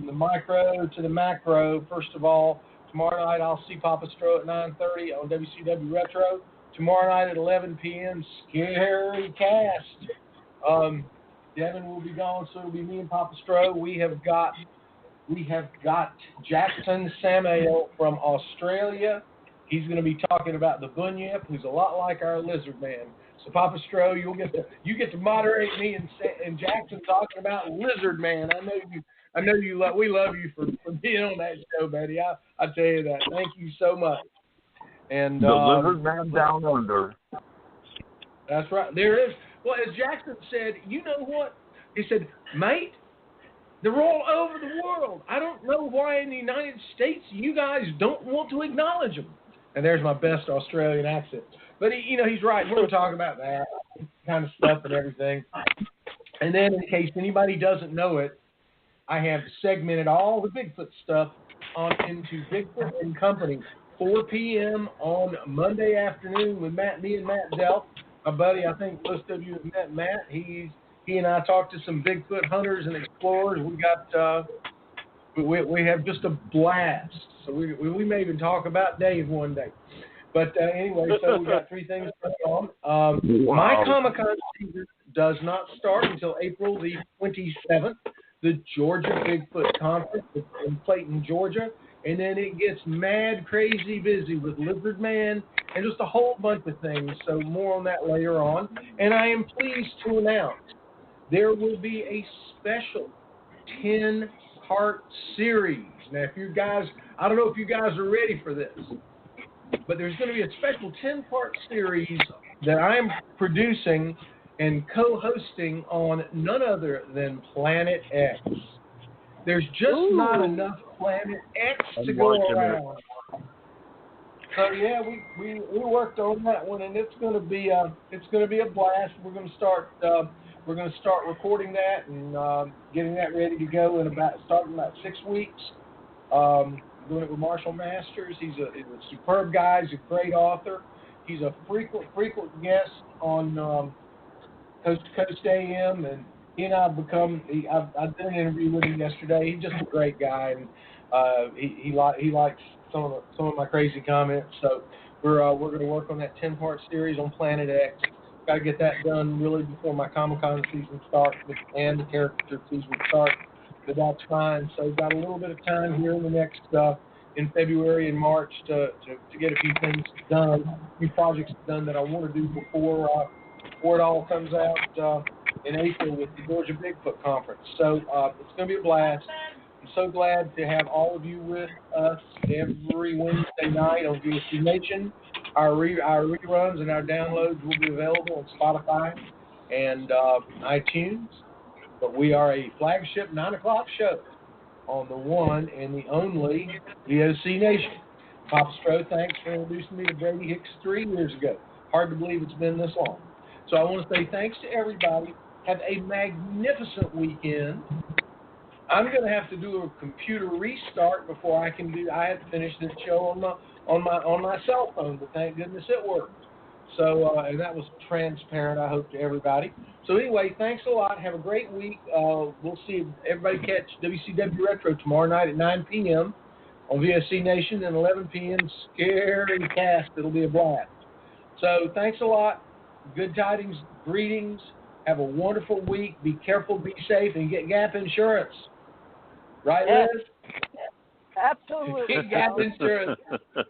the micro to the macro. First of all, tomorrow night I'll see Papa Stro at 9:30 on WCW Retro. Tomorrow night at 11 p.m. Scary Cast. Devin will be gone, so it'll be me and Papa Stro. We have got Jackson Samael from Australia. He's going to be talking about the bunyip, who's a lot like our lizard man. So Papa Stro, you get to moderate me and Jackson talking about Lizard Man. We love you for being on that show, buddy. I tell you that. Thank you so much. And the Lizard Man down under. That's right. There is. Well, as Jackson said, you know what? He said, mate, they're all over the world. I don't know why in the United States you guys don't want to acknowledge them. And there's my best Australian accent. But he's right. We're going to talk about that kind of stuff and everything. And then, in case anybody doesn't know it, I have segmented all the Bigfoot stuff into Bigfoot and Company, 4 p.m. on Monday afternoon with me and Matt Delp. My buddy, I think most of you have met Matt. He and I talked to some Bigfoot hunters and explorers. We have just a blast. So we may even talk about Dave one day. But anyway, so we got 3 things going on. Wow. My Comic-Con season does not start until April the 27th. The Georgia Bigfoot Conference in Clayton, Georgia. And then it gets mad crazy busy with Lizard Man and just a whole bunch of things. So more on that later on. And I am pleased to announce there will be a special 10-part series. Now, if you guys, I don't know if you guys are ready for this, but there's going to be a special 10-part series that I am producing and co-hosting on none other than Planet X. There's just not enough Planet X to go around. So yeah, we worked on that one, and it's going to be a blast. We're going to start recording that and getting that ready to go starting about 6 weeks. Doing it with Marshall Masters. He's a superb guy. He's a great author. He's a frequent guest on Coast to Coast AM, and he and I I did an interview with him yesterday. He's just a great guy, and he likes some of my crazy comments. So we're going to work on that 10-part series on Planet X. Got to get that done really before my Comic-Con season starts and the caricature season starts. But that's fine. So we've got a little bit of time here in the next in February and March to get a few things done, a few projects done that I want to do before it all comes out in April with the Georgia Bigfoot Conference. So it's going to be a blast. I'm so glad to have all of you with us every Wednesday night on VSC Nation. Our reruns and our downloads will be available on Spotify and iTunes. But we are a flagship 9 o'clock show on the one and the only VOC Nation. Papa Stro, thanks for introducing me to Brady Hicks 3 years ago. Hard to believe it's been this long. So I want to say thanks to everybody. Have a magnificent weekend. I'm going to have to do a computer restart before I can do. I have to finish this show on my cell phone, but thank goodness it worked. So and that was transparent, I hope, to everybody. So anyway, thanks a lot. Have a great week. We'll see everybody catch WCW Retro tomorrow night at 9 p.m. on VSC Nation and 11 p.m. Scary Cast. It'll be a blast. So thanks a lot. Good tidings, greetings. Have a wonderful week. Be careful, be safe, and get gap insurance. Right, Liz? Absolutely. Get gap insurance.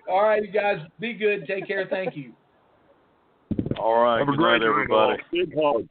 All right, you guys. Be good. Take care. Thank you. All right. Have a Good great night, everybody. Big hug.